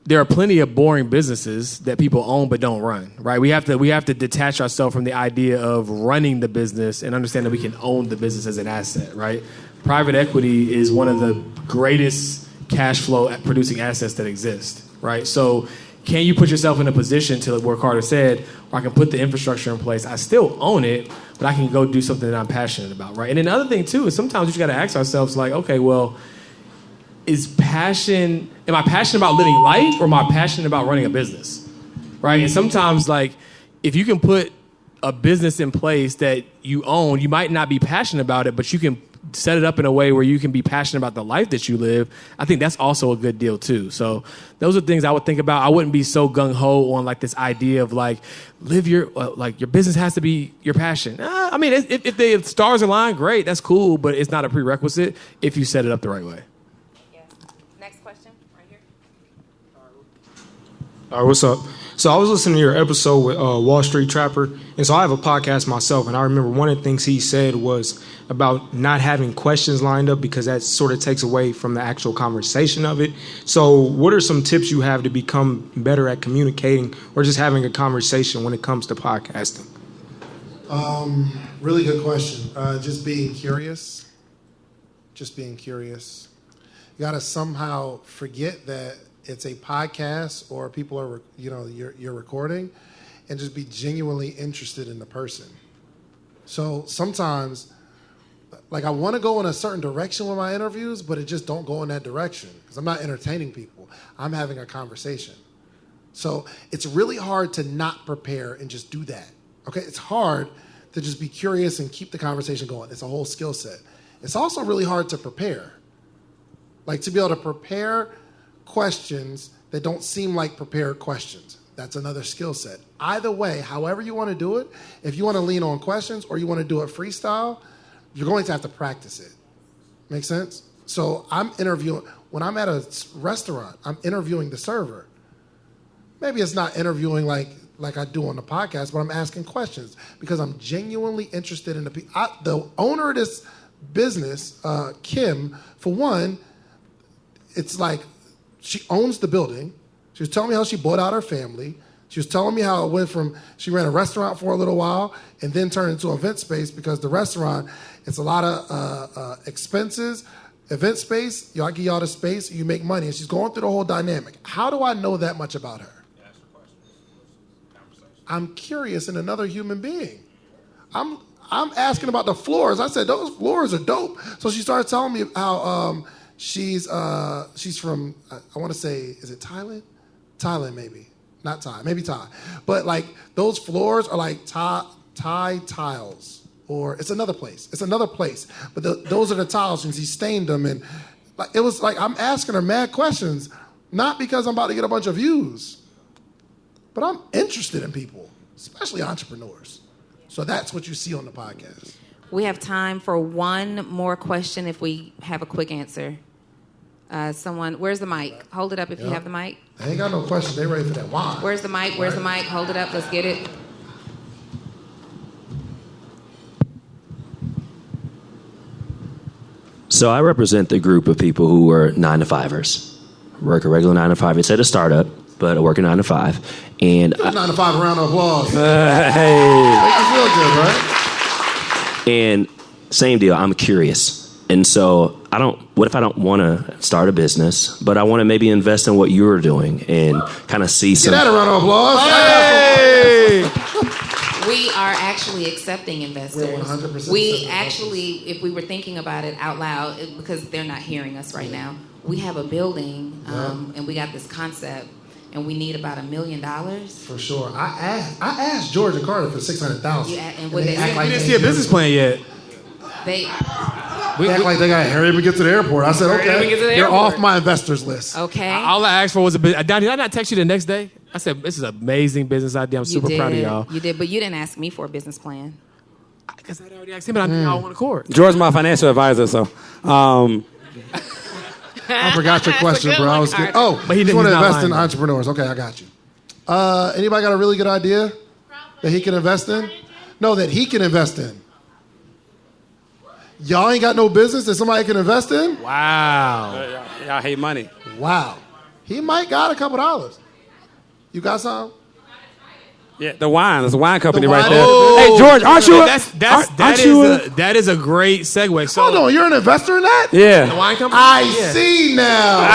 there are plenty of boring businesses that people own but don't run, right? We have to detach ourselves from the idea of running the business and understand that we can own the business as an asset, right? Private equity is one of the greatest cash flow producing assets that exist, right? So can you put yourself in a position to, where Carter said, where I can put the infrastructure in place, I still own it, but I can go do something that I'm passionate about, right? And then the other thing too is sometimes we just gotta ask ourselves like, okay, well, am I passionate about living life or am I passionate about running a business, right? And sometimes like, if you can put a business in place that you own. You might not be passionate about it, but you can set it up in a way where you can be passionate about the life that you live. I think that's also a good deal too. So those are things I would think about. I wouldn't be so gung-ho on like this idea of like live your like your business has to be your passion. I mean, if the stars align, great, that's cool, but it's not a prerequisite if you set it up the right way. Next question, right here. All right, what's up? So I was listening to your episode with Wall Street Trapper, and so I have a podcast myself, and I remember one of the things he said was about not having questions lined up because that sort of takes away from the actual conversation of it. So what are some tips you have to become better at communicating or just having a conversation when it comes to podcasting? Really good question. Just being curious. Just being curious. You got to somehow forget that it's a podcast or people are, you're recording, and just be genuinely interested in the person. So sometimes, like, I want to go in a certain direction with my interviews, but it just don't go in that direction because I'm not entertaining people. I'm having a conversation. So it's really hard to not prepare and just do that. Okay, it's hard to just be curious and keep the conversation going. It's a whole skill set. It's also really hard to prepare. Like, to be able to prepare questions that don't seem like prepared questions. That's another skill set. Either way, however you want to do it, if you want to lean on questions or you want to do it freestyle, you're going to have to practice it. Make sense? So I'm interviewing, when I'm at a restaurant, I'm interviewing the server. Maybe it's not interviewing like I do on the podcast, but I'm asking questions because I'm genuinely interested in the owner of this business, Kim, for one, it's like she owns the building. She was telling me how she bought out her family. She was telling me how it went from, she ran a restaurant for a little while and then turned into an event space because the restaurant, it's a lot of expenses. Event space, I give y'all the space, you make money. And she's going through the whole dynamic. How do I know that much about her? I'm curious in another human being. I'm asking about the floors. I said, those floors are dope. So she started telling me how she's from, I want to say, is it Thailand? Thailand, maybe. Not Thai, maybe Thai. But like those floors are like Thai tiles. Or it's another place. It's another place. But those are the tiles, and she stained them. And like it was like I'm asking her mad questions, not because I'm about to get a bunch of views, but I'm interested in people, especially entrepreneurs. So that's what you see on the podcast. We have time for one more question if we have a quick answer. Someone, where's the mic? Hold it up if you have the mic. I ain't got no questions. They ready for that wine. Where's the mic? Where's the mic? Hold it up. Let's get it. So I represent the group of people who are 9-to-5ers. Work a regular 9-to-5. It's at a startup, but I work a 9-to-5. And 9-to-5, round of applause. Hey. Make you feel good, right? And same deal. I'm curious. And so what if I don't want to start a business, but I want to maybe invest in what you're doing and kind of see some. Get that a round of applause. Hey. We are actually accepting investors. We're 100% We actually, if we were thinking about it out loud, because they're not hearing us right now, we have a building and we got this concept and we need about $1 million. For sure. I asked George and Carter for $600,000. And what they act like you didn't see a business plan yet. They act like they got to hurry up and get to the airport. I said, okay, you're off my investors list. Okay. All I asked for was a bit. Did I not text you the next day? I said, this is an amazing business idea. I'm super proud of y'all. You did, but you didn't ask me for a business plan. Because I'd already asked him, but I knew y'all on the court. George's my financial advisor, so. I forgot your question, bro. I was scared. Oh, but he just want to invest in entrepreneurs. Okay, I got you. Anybody got a really good idea that he can invest in? No, that he can invest in. Y'all ain't got no business that somebody can invest in? Wow. Y'all hate money. Wow. He might got a couple dollars. You got some? Yeah, the wine. There's a wine company The right wine- there. Oh. Hey, George, aren't you? That is a great segue. So, Hold on, you're an investor in that? Yeah. The wine company? I Yeah. see now.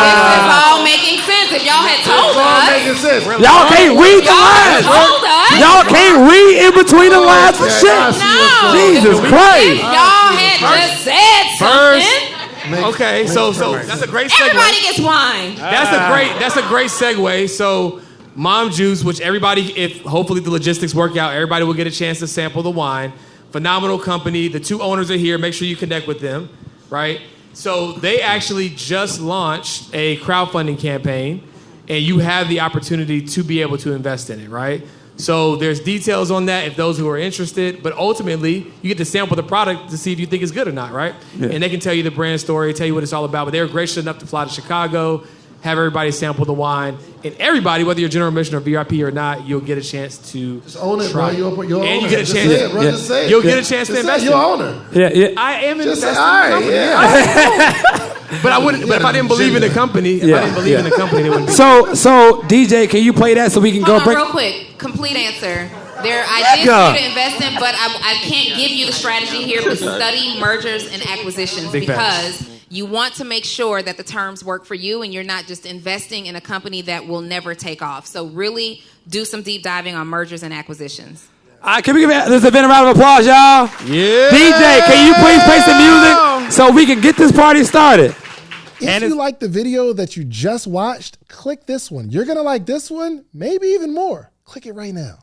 This is all making sense. If y'all had told It's all us. making sense. Y'all can't read the lines. Told us. Y'all can't read in between the lines for Yeah, shit. I see what's No. going on. Jesus Christ. If y'all had just said something. Okay, so that's a great segue. Everybody gets wine. That's a great segue. So Mom Juice, which everybody, if hopefully the logistics work out, everybody will get a chance to sample the wine. Phenomenal company. The two owners are here. Make sure you connect with them, right? So they actually just launched a crowdfunding campaign, and you have the opportunity to be able to invest in it, right? So there's details on that if those who are interested, but ultimately you get to sample the product to see if you think it's good or not, right? Yeah. And they can tell you the brand story, tell you what it's all about, but they were gracious enough to fly to Chicago, have everybody sample the wine, and everybody, whether you're general admission or VIP or not, you'll get a chance to just own it, try. Bro. You'll and you own get a it. chance. Just say it, just say it. You'll get a chance to invest. You'll own it. Yeah. I am just investing say, in the company. But I wouldn't. But if I didn't believe in the company, they wouldn't. So DJ, can you play that so we can Hold go on, break? real quick. Complete answer. I did for you to invest in, but I can't give you the strategy here. But study mergers and acquisitions because you want to make sure that the terms work for you and you're not just investing in a company that will never take off. So really do some deep diving on mergers and acquisitions. Can we give this event a round of applause, y'all? Yeah. DJ, can you please play some music so we can get this party started? If you like the video that you just watched, click this one. You're going to like this one, maybe even more. Click it right now.